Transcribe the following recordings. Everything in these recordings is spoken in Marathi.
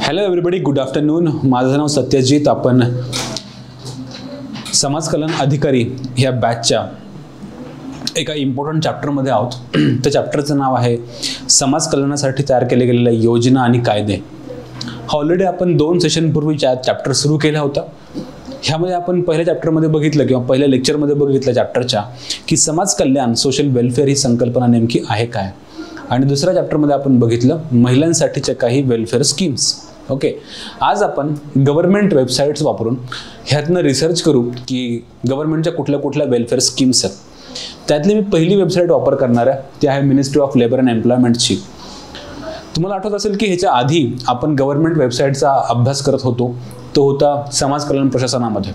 Hello everybody, good afternoon. माझं नाव सत्यजित. आपण समाज कल्याण अधिकारी ह्या बॅचच्या एका इम्पॉर्टंट चॅप्टरमध्ये आहोत. त्या चॅप्टरचं नाव आहे समाज कल्याणासाठी तयार केले गेलेल्या योजना आणि कायदे. ऑलरेडी आपण 2 सेशनपूर्वी चॅप्टर सुरू केला होता. ह्यामध्ये आपण पहिल्या चॅप्टरमध्ये बघितलं किंवा पहिल्या लेक्चरमध्ये बघितलं चॅप्टरच्या की समाज कल्याण, सोशल वेलफेअर ही संकल्पना नेमकी आहे काय, आणि दुसऱ्या चॅप्टरमध्ये आपण बघितलं महिलांसाठीच्या काही वेलफेअर स्कीम्स. ओके, आज आपण गव्हर्नमेंट वेबसाईट्स वापरून ह्यातनं रिसर्च करू की गव्हर्नमेंटच्या कुठल्या कुठल्या वेलफेअर स्कीम्स आहेत. त्यातली मी पहिली वेबसाईट वापर करणार आहे, ती आहे मिनिस्ट्री ऑफ लेबर अँड एम्प्लॉयमेंटची. तुम्हाला आठवत असेल की ह्याच्या आधी आपण गव्हर्नमेंट वेबसाईटचा अभ्यास करत होतो, तो होता समाज कल्याण प्रशासनामध्ये.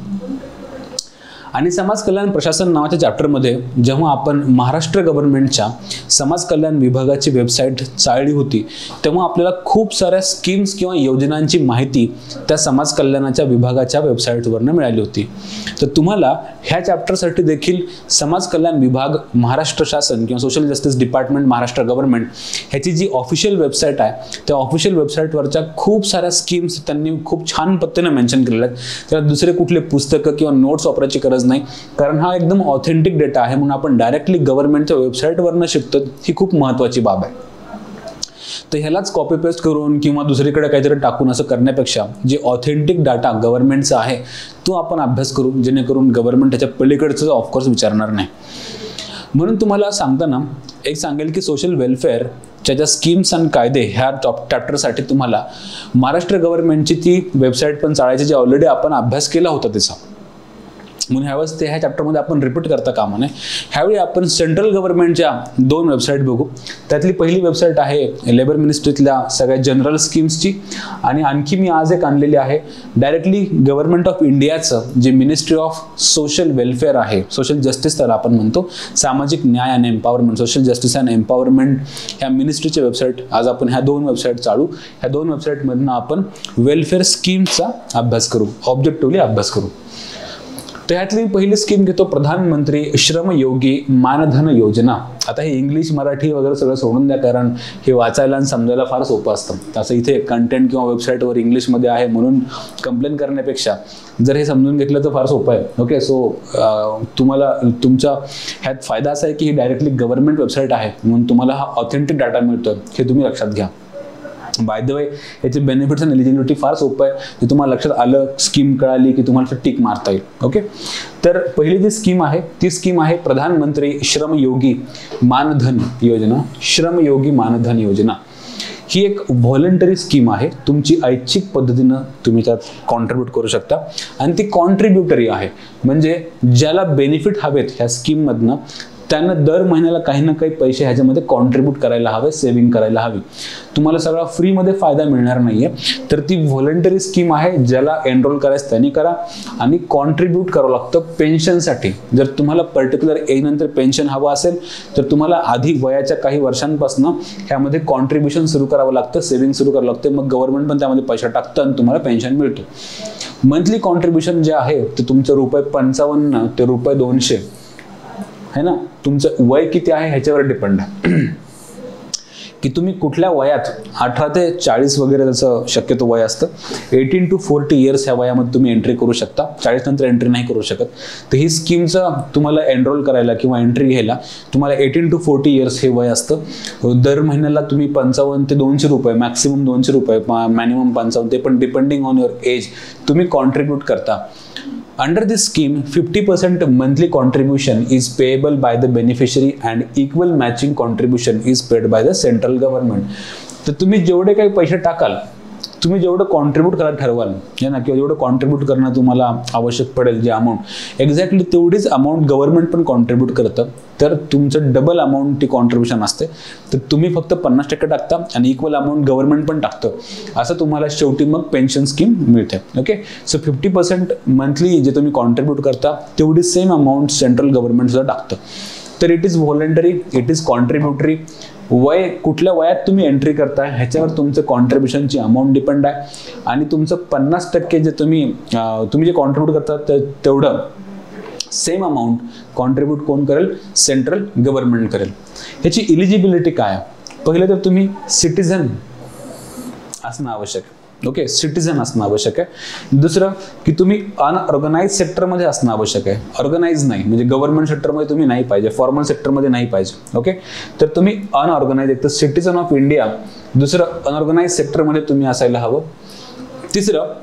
आणि समाज कल्याण प्रशासन नावाच्या चॅप्टरमध्ये जेव्हा आपण महाराष्ट्र गव्हर्नमेंटच्या समाज कल्याण विभागाची वेबसाईट चाळली होती, तेव्हा आपल्याला खूप साऱ्या स्कीम्स किंवा योजनांची माहिती त्या समाज कल्याणाच्या विभागाच्या वेबसाईटवरनं मिळाली होती. तर तुम्हाला ह्या चॅप्टरसाठी देखील समाज कल्याण विभाग, महाराष्ट्र शासन किंवा social justice department, Maharashtra government ह्याची जी ऑफिशियल वेबसाईट आहे, त्या ऑफिशियल वेबसाईटवरच्या खूप साऱ्या स्कीम्स त्यांनी खूप छान पद्धतीने मेन्शन केलेल्या आहेत. त्याला दुसरे कुठले पुस्तकं किंवा नोट्स वापरायची गरज नाही, कारण हा एकदम ऑथेंटिक डेटा आहे. म्हणून आपण डायरेक्टली गव्हर्नमेंटच्या वेबसाईटवरनं शिकतो, ही खूप महत्त्वाची बाब आहे. तर ह्यालाच कॉपी पेस्ट करून किंवा दुसरीकडे काहीतरी टाकून असं करण्यापेक्षा जे ऑथेंटिक डाटा गव्हर्नमेंटचा आहे तो आपण अभ्यास करू, जेणेकरून गव्हर्नमेंट त्याच्या पलीकडचं ऑफकोर्स विचारणार नाही. म्हणून तुम्हाला सांगताना एक सांगेल की सोशल वेलफेअरच्या ज्या स्कीम्स आणि कायदे ह्या चॅप्टरसाठी तुम्हाला महाराष्ट्र गव्हर्नमेंटची ती वेबसाईट पण चाळायची, जी ऑलरेडी आपण अभ्यास केला होता त्याचा. म्हणून ह्यावेळेस ह्या चॅप्टरमध्ये आपण रिपीट करता कामा नये. ह्यावेळी आपण सेंट्रल गव्हर्नमेंटच्या 2 वेबसाईट बघू. त्यातली पहिली वेबसाईट आहे लेबर मिनिस्ट्रीतल्या सगळ्या जनरल स्कीम्सची, आणि आणखी मी आज एक आणलेली आहे डायरेक्टली गव्हर्नमेंट ऑफ इंडियाचं जे मिनिस्ट्री ऑफ सोशल वेलफेअर आहे, सोशल जस्टिस त्याला आपण म्हणतो, सामाजिक न्याय आणि empowerment, social justice and empowerment ह्या मिनिस्ट्रीचे वेबसाईट. आज आपण ह्या 2 वेबसाईट चालू. ह्या 2 वेबसाईटमधनं आपण वेलफेअर स्कीमचा अभ्यास करू, ऑब्जेक्टिव्हली अभ्यास करू. त्यातली पहिली स्कीम घेतो, प्रधानमंत्री श्रमयोगी मानधन योजना. आता हे इंग्लिश मराठी वगैरे सगळं सोडून द्या, कारण हे वाचायला आणि समजायला फार सोपं असतं. तसं इथे कंटेंट किंवा वेबसाईटवर इंग्लिशमध्ये आहे म्हणून कंप्लेन करण्यापेक्षा जर हे समजून घेतलं तर फार सोपं आहे. ओके, सो तुम्हाला तुमच्या ह्यात फायदा असा आहे की ही डायरेक्टली गव्हर्नमेंट वेबसाईट आहे, म्हणून तुम्हाला हा ऑथेंटिक डाटा मिळतो, हे तुम्ही लक्षात घ्या. बाय द वे, याचे बेनिफिट्स आणि एलिजिबिलिटी फार सोपं आहे. ते तुम्हाला लक्षात आलं, स्कीम कळाली की तुम्हाला टिक मारता येईल. ओके, तर पहिली जी स्कीम आहे ती स्कीम आहे प्रधानमंत्री श्रमयोगी मानधन योजना. श्रमयोगी मानधन योजना ही एक व्हॉलंटरी स्कीम आहे. तुमची ऐच्छिक पद्धतीनं तुम्ही त्यात कॉन्ट्रीब्यूट करू शकता, आणि ती कॉन्ट्रीब्युटरी आहे, म्हणजे ज्याला बेनिफिट हवेत ह्या स्कीममधनं त्यानं दर महिन्याला काही ना काही पैसे ह्याच्यामध्ये कॉन्ट्रीब्यूट करायला हवे, सेव्हिंग करायला हवी. तुम्हाला सगळा फ्रीमध्ये फायदा मिळणार नाहीये. तर ती व्हॉलंटरी स्कीम आहे, ज्याला एनरोल करायचं त्यांनी करा, आणि कॉन्ट्रीब्यूट करावं लागतं पेन्शनसाठी. जर तुम्हाला पर्टिक्युलर एजनंतर पेन्शन हवं असेल तर तुम्हाला आधी वयाच्या काही वर्षांपासून ह्यामध्ये कॉन्ट्रीब्युशन सुरू करावं लागतं, सेव्हिंग सुरू करावं लागतं. मग गव्हर्नमेंट पण त्यामध्ये पैसे टाकतं आणि तुम्हाला पेन्शन मिळतो. मंथली कॉन्ट्रीब्युशन जे आहे ते तुमचं ₹55 ते ₹200 है ना. तुमचं वय किती आहे ह्याच्यावर डिपेंड आहे की तुम्ही कुठल्या वयात, 18 ते 40 वगैरे त्याचं शक्यतो वय असतं. 18 to 40 इयर्स ह्या वयामध्ये तुम्ही एंट्री करू शकता. 40 नंतर एंट्री नाही करू शकत. तर ही स्कीमचं तुम्हाला एनरोल करायला किंवा एंट्री घ्यायला तुम्हाला 18 to 40 इयर्स हे वय असतं. दर महिन्याला तुम्ही ₹55 ते ₹200, मॅक्सिमम ₹200, मॅक्सिमम 55, ते पण डिपेंडिंग ऑन युअर एज तुम्ही कॉन्ट्रीब्यूट करता. Under this scheme, 50% monthly contribution is payable by the beneficiary and equal matching contribution is paid by the central government. तर तुम्ही जेवढे काही पैसे टाकाल, तुम्ही जेवढं कॉन्ट्रीब्यूट करायला ठरवाल ना, किंवा जेवढं कॉन्ट्रीब्यूट करणं तुम्हाला आवश्यक पडेल, जे अमाऊंट, एक्झॅक्टली तेवढीच अमाऊंट गव्हर्नमेंट पण कॉन्ट्रीब्यूट करतं. तर तुमचं डबल अमाऊंट ती कॉन्ट्रीब्युशन असते. तर तुम्ही फक्त 50% टाकता आणि इक्वल अमाऊंट गव्हर्नमेंट पण टाकतं. असं तुम्हाला शेवटी मग पेन्शन स्कीम मिळते. ओके, सो 50% मंथली जे तुम्ही कॉन्ट्रीब्यूट करता तेवढी सेम अमाऊंट सेंट्रल गव्हर्नमेंट सुद्धा टाकतं. तर it is voluntary, it is contributory. वय कुठल्या वयात तुम्ही एंट्री करताय ह्याच्यावर तुमचं कॉन्ट्रीब्युशनची अमाऊंट डिपेंड आहे, आणि तुमचं 50% जे तुम्ही जे कॉन्ट्रीब्यूट करता तेवढं सेम अमाऊंट कॉन्ट्रीब्यूट कोण करेल? सेंट्रल गव्हर्नमेंट करेल. ह्याची इलिजिबिलिटी काय आहे? पहिलं तर तुम्ही सिटीजन असणं आवश्यक आहे. ओके, सिटीजन असणं आवश्यक आहे. दुसरं की तुम्ही अनऑर्गनाइज सेक्टरमध्ये असणं आवश्यक आहे. ऑर्गनाइज नाही म्हणजे गव्हर्नमेंट सेक्टरमध्ये तुम्ही नाही पाहिजे, फॉर्मल सेक्टरमध्ये नाही पाहिजे. ओके, तर तुम्ही अनऑर्गनाइज, एक तर सिटीजन ऑफ इंडिया, दुसरं अनऑर्गनाइज सेक्टरमध्ये तुम्ही असायला हवं. तिसरं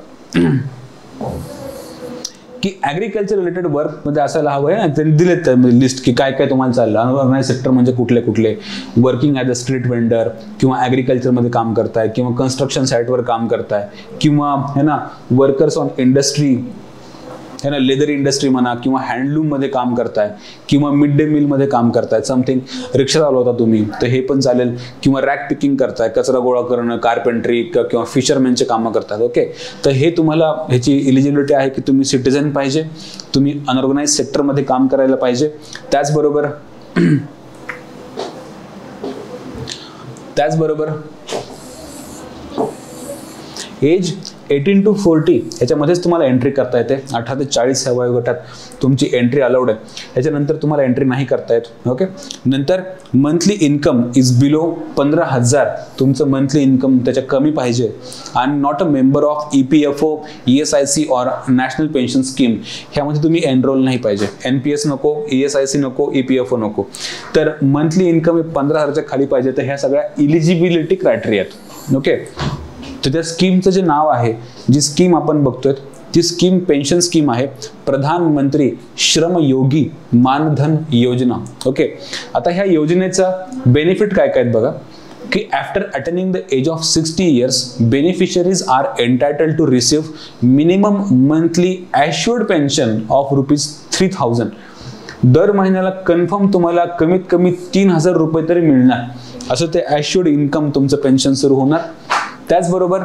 की ॲग्रिकल्चर रिलेटेड वर्क मध्ये असायला हवं आहे. त्यांनी दिलेत लिस्ट की काय काय तुम्हाला चाललं. अनऑर्गनाइज सेक्टर म्हणजे कुठले कुठले, working as a street vendor किंवा ॲग्रिकल्चरमध्ये काम करताय किंवा कन्स्ट्रक्शन साईटवर काम करताय किंवा है ना वर्कर्स ऑन इंडस्ट्री, है ना लेदर इंडस्ट्री म्हणा किंवा हँडलूममध्ये काम करताय किंवा मिड डे मीलमध्ये काम करताय, समथिंग रिक्षा चालवता तुम्ही तर हे पण चालेल, किंवा रॅक पिकिंग करताय, कचरा गोळा करणं, कार्पेंट्री किंवा फिशरमॅनचे कामं करतात. ओके, तर हे तुम्हाला ह्याची इलिजिबिलिटी आहे की तुम्ही सिटीजन पाहिजे, तुम्ही अनऑर्गनाइज सेक्टरमध्ये काम करायला पाहिजे. त्याचबरोबर एज 18 to 40 ह्याच्यामध्येच तुम्हाला एंट्री करता येते. 18 ते 40 ह्या वयोगटात तुमची एंट्री अलाउड आहे. ह्याच्यानंतर तुम्हाला एंट्री नाही करता येत. ओके, नंतर मंथली इन्कम इज बिलो 15,000, तुमचं मंथली इन्कम त्याच्या कमी पाहिजे. आणि not a member of EPFO, ESIC और नॅशनल पेन्शन स्कीम, ह्यामध्ये तुम्ही एनरोल नाही पाहिजे. NPS नको, ESIC नको, EPFO नको. तर मंथली इन्कम 15,000च्या खाली पाहिजे. तर ह्या सगळ्या इलिजिबिलिटी क्रायटेरिया आहेत. ओके, तर त्या स्कीमचं जे नाव आहे, जी स्कीम आपण बघतोय ती स्कीम पेन्शन स्कीम आहे प्रधानमंत्री श्रमयोगी मानधन योजना. ओके, आता ह्या योजनेचा बेनिफिट काय काय बघा की after attaining the age of 60 years beneficiaries are entitled to receive minimum monthly assured pension of ₹3,000. दर महिन्याला कन्फर्म तुम्हाला कमीत कमी 3,000 रुपये तरी मिळणार, असं ते ॲश्युअर्ड इन्कम तुमचं पेन्शन सुरू होणार. त्याचबरोबर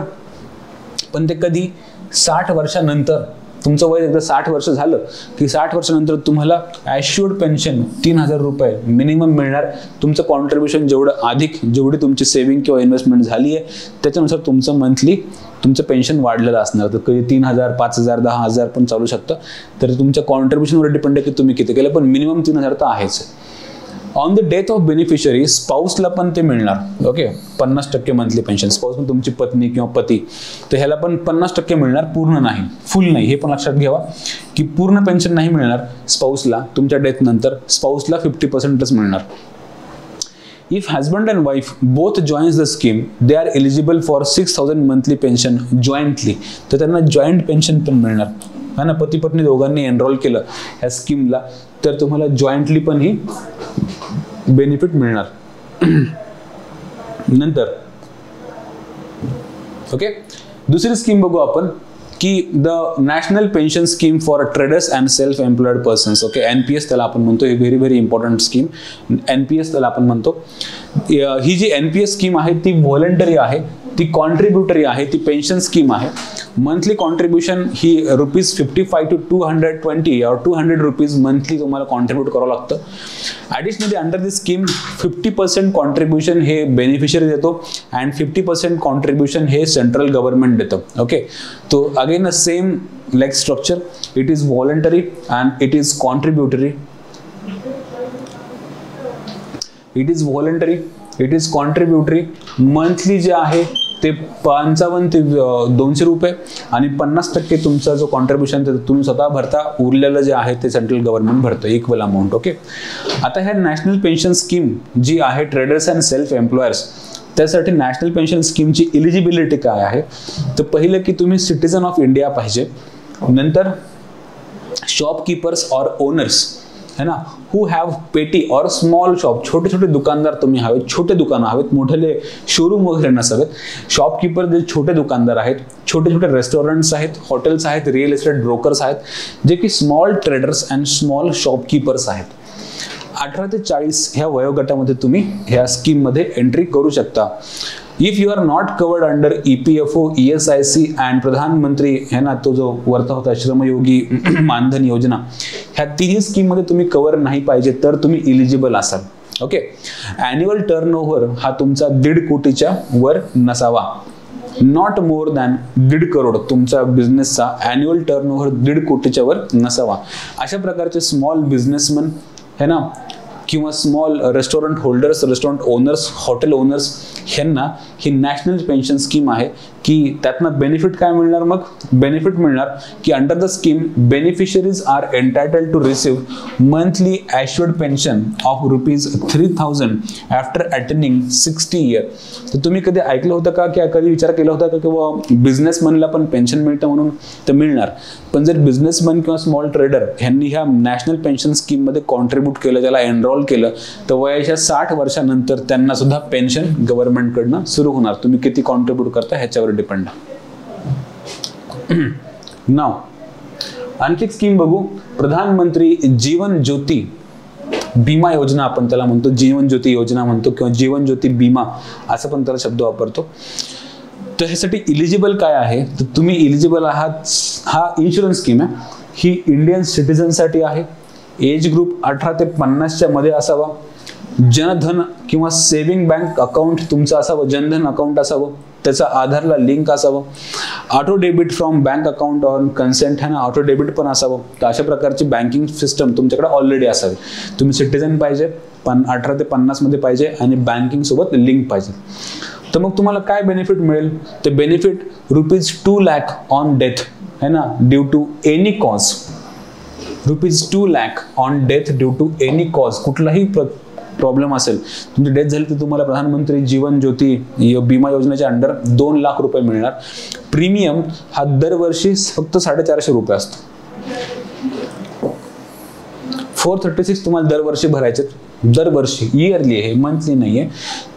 पण ते कधी 60 वर्षानंतर, तुमचं वय एकदा 60 वर्ष झालं की 60 वर्षानंतर तुम्हाला ॲश्युअर्ड पेन्शन 3,000 रुपये मिनिमम मिळणार. तुमचं कॉन्ट्रीब्युशन जेवढं अधिक, जेवढी तुमची सेव्हिंग किंवा इन्व्हेस्टमेंट झाली आहे त्याच्यानुसार तुमचं मंथली तुमचं पेन्शन वाढलेलं असणार. तर कधी 3,000, 5,000, 10,000 पण चालू शकतं. तर तुमच्या कॉन्ट्रीब्युशनवर डिपेंड आहे की तुम्ही किती केलं, पण मिनिमम 3,000 तर आहेच. On the death of beneficiary स्पाऊसला पण ते मिळणार. Okay, 50% monthly pension. स्पाऊस पण तुमची पत्नी किंवा पती, तर ह्याला पण 50% मिळणार, पूर्ण नाही, फुल नाही. हे पण लक्षात घ्यावा की पूर्ण पेन्शन नाही मिळणार स्पाऊसला. तुमच्या डेथ नंतर स्पाऊसला 50%च मिळणार. If husband and wife both joins the scheme they are eligible for 6,000 monthly pension jointly. तर त्यांना जॉईंट पेन्शन पण मिळणार. हा ना, पती पत्नी दोघांनी एनरोल केलं ह्या स्कीमला तर तुम्हाला जॉईंटली पण ही बेनिफिट मिळणार. नंतर ओके, दुसरी स्कीम बघू आपण की the national pension scheme for traders and self employed persons. Okay, NPS त्याला आपण म्हणतो. ही very very important scheme, NPS त्याला आपण म्हणतो. ही जी NPS स्कीम आहे ती व्हॉलंटरी आहे, ती कॉन्ट्रीब्युटरी आहे, ती पेन्शन स्कीम आहे. Monthly contribution he ₹55 to 220 or 200 rupees monthly तुम्हाला कॉन्ट्रीब्यूट करावं लागतं. ॲडिशनली अंडर दिस स्कीम 50% कॉन्ट्रीब्युशन हे बेनिफिशरी देतो अँड 50% कॉन्ट्रीब्युशन हे सेंट्रल गव्हर्नमेंट देतं. ओके, तो again a same like structure. It is voluntary and it is contributory. It is voluntary, it is contributory. Monthly जे आहे ते 55 ते 200 रुपये आणि 50% तुमचा जो कॉन्ट्रीब्युशन ते तुम्ही स्वतः भरता. उरलेलं जे आहे ते सेंट्रल गव्हर्नमेंट भरतं, इक्वल अमाऊंट. ओके, आता ह्या नॅशनल पेन्शन स्कीम जी आहे ट्रेडर्स अँड सेल्फ एम्प्लॉयर्स, त्यासाठी नॅशनल पेन्शन स्कीमची इलिजिबिलिटी काय आहे, तर पहिलं की तुम्ही सिटीजन ऑफ इंडिया पाहिजे. नंतर शॉपकीपर्स और ओनर्स है ना, हु हॅव पेटी और स्मॉल शॉप, छोटे छोटे दुकानदार तुम्ही हवेत, छोटे दुकानं हवेत, मोठे शोरूम वगैरे नसावेत. शॉपकीपर जे छोटे दुकानदार आहेत, छोटे छोटे रेस्टॉरंट्स आहेत, हॉटेल्स आहेत, रिअल इस्टेट ब्रोकर्स आहेत, जे की small traders and small shopkeepers आहेत. 18 ते 40 ह्या वयोगटामध्ये तुम्ही ह्या स्कीममध्ये एंट्री करू शकता. If you are not covered under EPFO, ESIC and प्रधानमंत्री है ना, तो जो वरता होता श्रमयोगी मानधन योजना, ह्या तिन्ही स्कीम मध्ये तुम्ही कव्हर नाही पाहिजे तर तुम्ही इलिजिबल असाल. ओके, ॲन्युअल टर्नओव्हर हा तुमचा 1.5 कोटीच्या वर नसावा. नॉट मोर दॅन 1.5 करोड तुमचा बिझनेसचा ॲन्युअल टर्नओव्हर 1.5 कोटीच्या वर नसावा. अशा प्रकारचे स्मॉल बिझनेसमन है ना किंवा small restaurant holders, restaurant owners, hotel owners ह्यांना ही नॅशनल पेन्शन स्कीम आहे की त्यातनं बेनिफिट काय मिळणार? मग बेनिफिट मिळणार की under the scheme beneficiaries are entitled to receive monthly assured pension of ₹3000 after attaining 60 year. तर तुम्ही कधी ऐकलं होतं का, की कधी विचार केला होता का किंवा बिझनेसमॅनला पण पेन्शन मिळतं म्हणून? तर मिळणार, पण जर बिझनेसमॅन किंवा स्मॉल ट्रेडर ह्यांनी ह्या नॅशनल पेन्शन स्कीम मध्ये कॉन्ट्रीब्यूट केलं, त्याला एनरोल केलं, तर वयाच्या 60 वर्षानंतर त्यांना सुद्धा पेन्शन गव्हर्नमेंटकडनं सुरू होणार. तुम्ही किती कॉन्ट्रीब्यूट करता ह्याच्यावर डिपेंड आहे. नाव आणखी एक स्कीम बघू, प्रधानमंत्री जीवन ज्योती बीमा योजना आपण त्याला म्हणतो, जीवन ज्योती योजना म्हणतो किंवा जीवन ज्योती बीमा असं पण त्याला शब्द वापरतो. तर ह्यासाठी इलिजिबल काय आहे? तर तुम्ही इलिजिबल आहात, हा इन्शुरन्स स्कीम आहे, ही इंडियन सिटीजनसाठी आहे, एज ग्रुप 18 ते 50च्या मध्ये असावा, जनधन किंवा सेव्हिंग बँक अकाउंट तुमचं असावं, जनधन अकाउंट असावं, त्याचा आधारला लिंक असावं, auto debit from bank account on consent आहे ना, ऑटो डेबिट पण असावं. तर अशा प्रकारची बँकिंग सिस्टम तुमच्याकडे ऑलरेडी असावी. तुम्ही सिटीजन पाहिजे, पण 18 ते 50 मध्ये पाहिजे आणि बँकिंग सोबत लिंक पाहिजे. तर मग तुम्हाला काय बेनिफिट मिळेल? ते बेनिफिट ₹2 लाख ऑन डेथ है ना, due to any cause. ₹2 lakh on death due to any cause, कुठलाही प्रॉब्लेम असेल, तुमची डेथ झाली तर तुम्हाला प्रधानमंत्री जीवन ज्योती बीमा योजनेच्या अंडर ₹2 लाख मिळणार. प्रीमियम हा दरवर्षी फक्त ₹450 असतो. 436 तुम्हाला दरवर्षी भरायचे, दरवर्षी, इयरली आहे, मंथली नाहीये.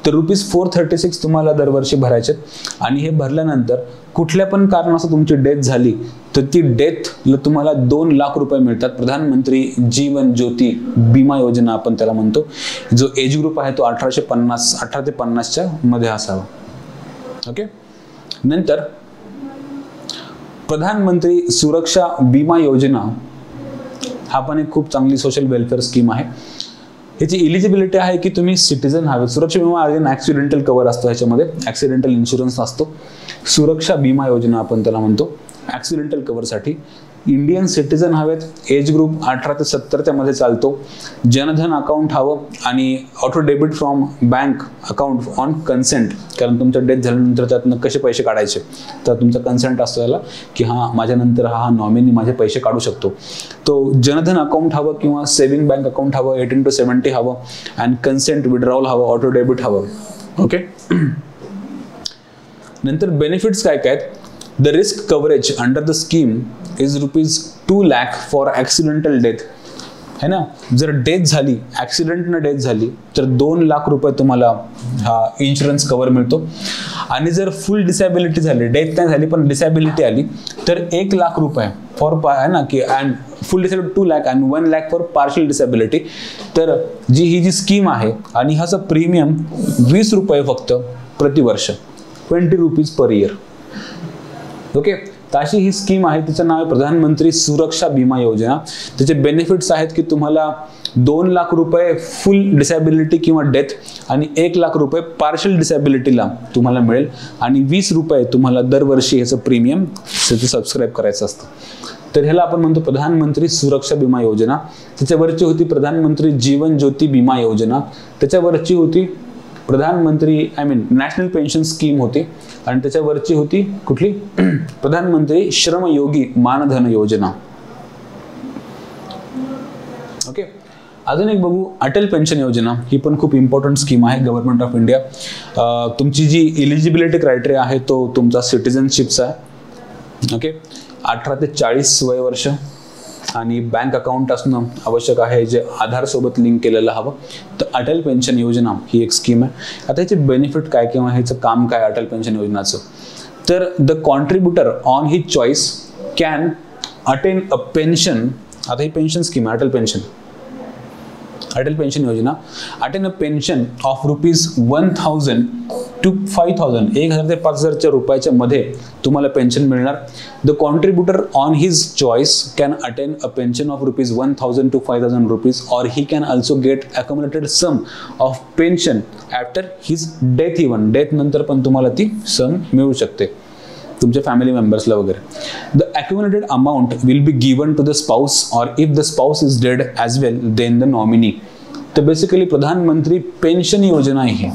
तर ₹436 तुम्हाला दरवर्षी भरायचे आणि हे भरल्यानंतर कुठल्या पण कारणास्तव तुमची डेथ झाली तर ती डेथला तुम्हाला ₹2 लाख मिळतात. प्रधानमंत्री जीवन ज्योती बीमा योजना आपण त्याला म्हणतो. जो एज ग्रुप आहे तो 18 ते 50च्या मध्ये असावा. ओके. नंतर प्रधानमंत्री सुरक्षा बीमा योजना हा पण एक खूप चांगली सोशल वेलफेअर स्कीम आहे. ह्याची इलिजिबिलिटी आहे की तुम्ही सिटीजन हवे. सुरक्षा विमा अगेन ऍक्सिडेंटल कव्हर असतो, ह्याच्यामध्ये ऍक्सिडेंटल इन्शुरन्स असतो. सुरक्षा बीमा योजना आपण त्याला म्हणतो. ऍक्सिडेंटल कव्हरसाठी इंडियन सिटीजन हवेत, एज ग्रुप 18 ते 70 मध्ये चालतो, जनधन अकाउंट हवं आणि auto debit from bank account on consent, कारण तुमच्या डेथ झाल्यानंतर त्यातनं कसे पैसे काढायचे तर तुमचा कन्सेंट असतो याला की हा माझ्यानंतर हा नॉमिनी माझे पैसे काढू शकतो. तो जनधन अकाउंट हवं किंवा सेव्हिंग बँक अकाउंट हवं, 18 to 70 हवं, अँड कन्सेंट विड्रॉल हवं, ऑटो डेबिट हवं. ओके. नंतर बेनिफिट्स काय काय आहेत? The risk coverage under the scheme is ₹2 lakh for accidental death. है ना, जर डेथ झाली, ऍक्सिडेंटनं डेथ झाली तर ₹2 लाख तुम्हाला हा इन्शुरन्स कव्हर मिळतो. आणि जर फुल डिसॅबिलिटी झाली, डेथ नाही झाली पण डिसॅबिलिटी आली तर ₹1 लाख फॉर आहे ना की and full disability 2 lakh and 1 lakh for partial disability. तर ही जी स्कीम आहे आणि ह्याचं प्रीमियम ₹20 फक्त प्रतिवर्ष, ₹20 पर इयर. ओके. तर अशी ही स्कीम आहे, तिचं नाव आहे प्रधानमंत्री सुरक्षा बीमा योजना. त्याचे बेनिफिट्स आहेत की तुम्हाला ₹2 लाख फुल डिसॅबिलिटी किंवा डेथ आणि ₹1 लाख पार्शियल डिसॅबिलिटीला तुम्हाला मिळेल आणि ₹20 तुम्हाला दरवर्षी ह्याचं प्रीमियम सबस्क्राईब करायचं असतं. तर ह्याला आपण म्हणतो प्रधानमंत्री सुरक्षा बीमा योजना. त्याच्यावरची होती प्रधानमंत्री जीवन ज्योती बीमा योजना. त्याच्यावरची होती प्रधानमंत्री नॅशनल पेन्शन स्कीम होती आणि त्याच्यावरची होती कुठली? प्रधानमंत्री श्रमयोगी मानधन योजना. ओके. अजून एक बघू, अटल पेन्शन योजना. ही पण खूप इम्पॉर्टंट स्कीम आहे गव्हर्नमेंट ऑफ इंडिया. तुमची जी इलिजिबिलिटी क्रायटेरिया आहे तो तुमचा सिटीजनशिपचा आहे. ओके. 18 ते 40 वय वर्ष आणि बँक अकाउंट असणं आवश्यक आहे, जे आधार सोबत लिंक केलेलं हवं. तर अटल पेन्शन योजना ही एक स्कीम आहे. आता याचे बेनिफिट काय किंवा ह्याचं काम काय अटल पेन्शन योजनाचं? तर the contributor on his choice can attain a pension. आता ही पेन्शन स्कीम आहे, Atal pension Yojana. Attain a pension of ₹1000 to 5000, 1000 ते 5000 रुपयाच्या मध्ये तुम्हाला पेन्शन मिळणार. The contributor on his choice can attain a pension of ₹1000 to 5000 और he can also get accumulated sum of pension after his death. Even death नंतर पण तुम्हाला ती सम मिळू शकते तुमच्या फॅमिली मेंबर्सला वगैरे. The accumulated amount will be given to the spouse और if the spouse is dead as well then the nominee. तर बेसिकली प्रधानमंत्री पेन्शन योजना आहे.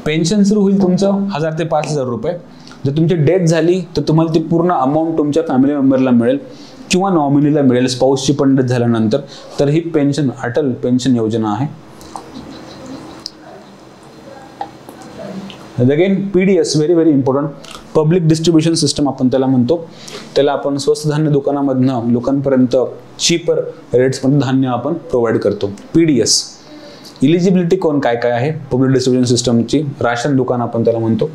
पेन्शन सुरू होईल तुमचं 1000 ते 5000 रुपये. जर तुमची डेथ झाली तर तुम्हाला ती पूर्ण अमाऊंट तुमच्या फॅमिली मेंबरला मिळेल किंवा नॉमिनीला मिळेल स्पाऊसची पण डेथ झाल्यानंतर. तर ही पेन्शन अटल पेन्शन योजना आहे. Again PDS very very important, public distribution system आपण त्याला म्हणतो. त्याला आपण स्वस्त धान्य दुकानामधनं लोकांपर्यंत चीपर रेट्समध्ये धान्य आपण प्रोव्हाइड करतो. PDS इलिजिबिलिटी कोण काय काय आहे पब्लिक डिस्ट्रीब्युशन सिस्टमची, राशन दुकान आपण त्याला म्हणतो.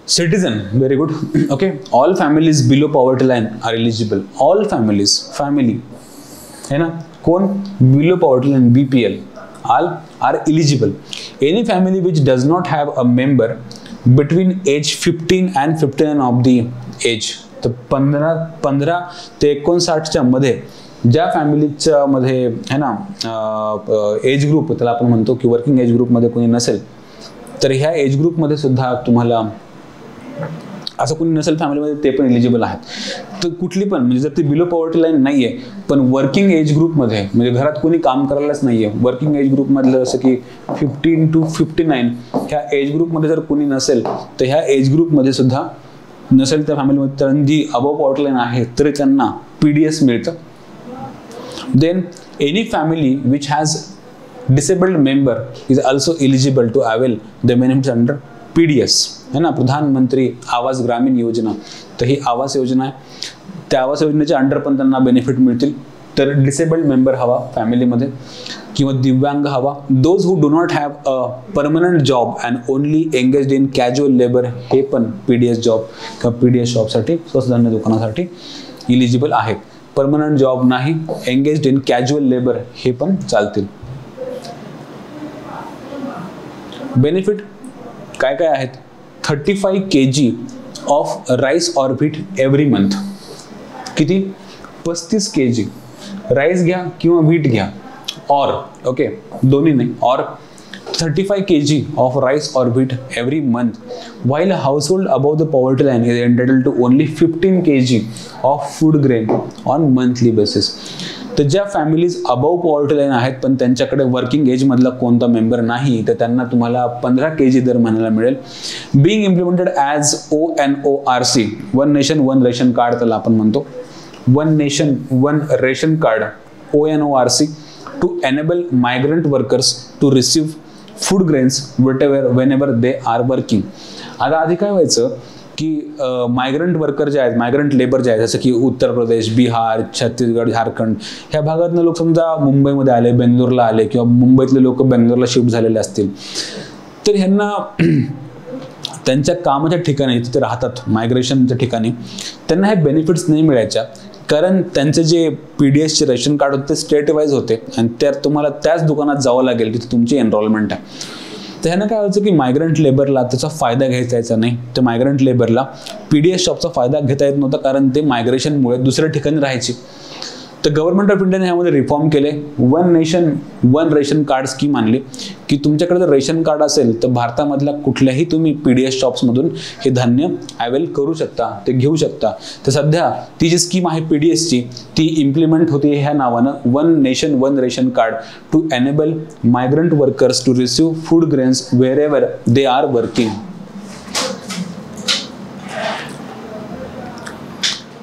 Citizen very good. Okay, all families below poverty line are eligible. All families, family है ना, कोण below poverty line BPL all are eligible. Any family which does not have a member between age 15 and 59 of the age. तर 15 ते 59च्या मध्ये ज्या फॅमिलीच्या मध्ये है ना एज ग्रुप त्याला आपण म्हणतो की वर्किंग एज ग्रुपमध्ये कोणी नसेल तर ह्या एज ग्रुपमध्ये सुद्धा तुम्हाला असं कोणी नसेल फॅमिलीमध्ये ते पण एलिजिबल आहेत. तर कुठली पण म्हणजे जर ती बिलो पॉवर्टी लाईन नाही आहे पण वर्किंग एज ग्रुपमध्ये म्हणजे घरात कोणी काम करायलाच नाही आहे, वर्किंग एज ग्रुपमधलं जसं की 15 to 59 ह्या एज ग्रुपमध्ये जर कोणी नसेल तर ह्या एज ग्रुपमध्ये सुद्धा नसेल त्या फॅमिलीमध्ये तर जी अबव पॉवर्टी लाईन आहे तरी त्यांना PDS मिळतं. Then any family which has disabled member is also eligible to avail the benefits under PDS है ना, प्रधानमंत्री आवास ग्रामीण योजना. तर ही आवास योजना आहे, त्या आवास योजनेच्या अंडर पण त्यांना बेनिफिट मिळतील. तर डिसेबल्ड मेंबर हवा फॅमिलीमध्ये किंवा दिव्यांग हवा. Those who do not have a permanent job and only engaged in casual labour हे पण PDS जॉब किंवा PDS जॉबसाठी स्वस्त धान्य दुकानासाठी इलिजिबल आहेत. परमनंट जॉब नाही, एंगेज्ड इन कॅज्युअल लेबर हे पण चालतील. बेनिफिट काय काय आहेत? 35 kg of rice or wheat every month. किती? 35 kg राईस घ्या किंवा व्हीट घ्या, ऑर ओके दोन्ही नाही, or 35 kg of rice or wheat every month, while a household above the poverty line is entitled to only 15 kg of food grain on monthly basis. तर ज्या फॅमिलीज अबव पॉवर्टी लाईन आहेत पण त्यांच्याकडे वर्किंग एज मधला कोणता मेंबर नाही तर त्यांना तुम्हाला 15 kg दर महिन्याला मिळेल. Being implemented as ONORC, one nation one ration card त्याला आपण म्हणतो. One nation one ration card ONORC to enable migrant workers to receive food grains whenever they are working. आता आधी काय व्हायचं की मायग्रंट वर्कर जे आहेत, मायग्रंट लेबर जे आहेत जसं की उत्तर प्रदेश, बिहार, छत्तीसगड, झारखंड ह्या भागातनं लोक समजा मुंबईमध्ये आले, बेंगलोरला आले किंवा मुंबईतले लोक बेंगलोरला शिफ्ट झालेले असतील तर ह्यांना त्यांच्या कामाच्या ठिकाणी तिथे राहतात मायग्रेशनच्या ठिकाणी त्यांना हे बेनिफिट्स नाही मिळायच्या कारण त्यांचे जे PDSचे रेशन कार्ड होते ते स्टेट वाईज होते आणि त्या तुम्हाला त्याच दुकानात जावं लागेल तिथे तुमची एनरोलमेंट आहे. तर ह्यानं काय व्हायचं की मायग्रंट लेबरला त्याचा फायदा घ्यायचा यायचा नाही. तर मायग्रंट लेबरला PDS शॉपचा फायदा घेता येत नव्हता कारण ते मायग्रेशनमुळे दुसऱ्या ठिकाणी राहायचे. तर गव्हर्नमेंट ऑफ इंडियाने ह्यामध्ये रिफॉर्म केले. One nation one ration card scheme आणली की तुमच्याकडे जर रेशन कार्ड असेल तर भारतामधल्या कुठल्याही तुम्ही PDS शॉप्समधून हे धान्य अवेल करू शकता, ते घेऊ शकता. तर सध्या ती जी स्कीम आहे PDSची ती इम्प्लिमेंट होते ह्या नावानं one nation one ration card to enable migrant workers to receive food grains wherever they are working.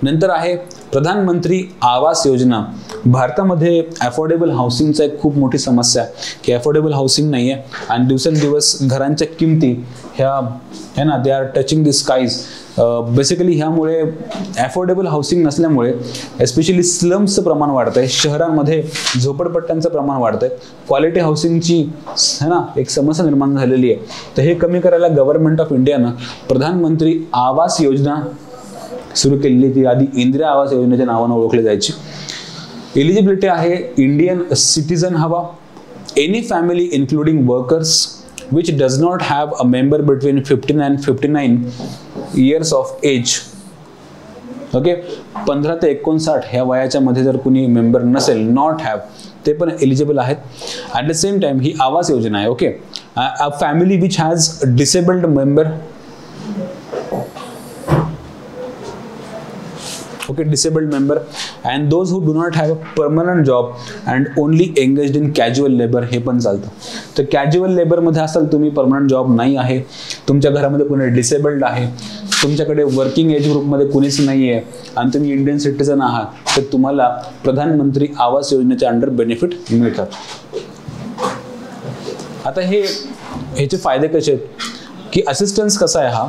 नंतर आहे प्रधानमंत्री आवास योजना. भारतामध्ये अफोर्डेबल हाऊसिंगचा एक खूप मोठी समस्या आहे की अफोर्डेबल हाऊसिंग नाही आहे आणि दिवसेंदिवस घरांच्या किमती ह्या है ना they are touching the skies. Basically ह्यामुळे अफोर्डेबल हाऊसिंग नसल्यामुळे एस्पेशली स्लम्सचं प्रमाण वाढतं आहे, शहरांमध्ये झोपडपट्ट्यांचं प्रमाण वाढतं आहे, क्वालिटी हाऊसिंगची है ना एक समस्या निर्माण झालेली आहे. तर हे कमी करायला गव्हर्नमेंट ऑफ इंडियानं प्रधानमंत्री आवास योजना सुरू केलेली. ती आधी इंदिरा आवास योजनेच्या नावानं ओळखली जायची. एलिजिबिलिटी आहे इंडियन सिटीजन हवा, any family including workers which does not have a member between 15 and 59 years of age. Okay 15 ते 59 ह्या वयाच्या मध्ये जर कुणी मेंबर नसेल, नॉट हॅव, ते पण एलिजिबल आहेत. ॲट द सेम टाइम ही आवास योजना आहे. Okay a family which has disabled member okay, disabled member and those who do not have a permanent job and only engaged in casual labour, हे पण चालतं. तर कॅज्युअल लेबरमध्ये असाल तुम्ही, परमनंट जॉब नाही आहे, तुमच्या घरामध्ये कोणी डिसेबल्ड आहे, तुमच्याकडे वर्किंग एज ग्रुपमध्ये कुणीच नाही आहे आणि तुम्ही इंडियन सिटीजन आहात, तर तुम्हाला प्रधानमंत्री आवास योजनेच्या अंडर बेनिफिट मिळतात. आता ह्याचे फायदे कसे आहेत की असिस्टन्स कसा आहे हा,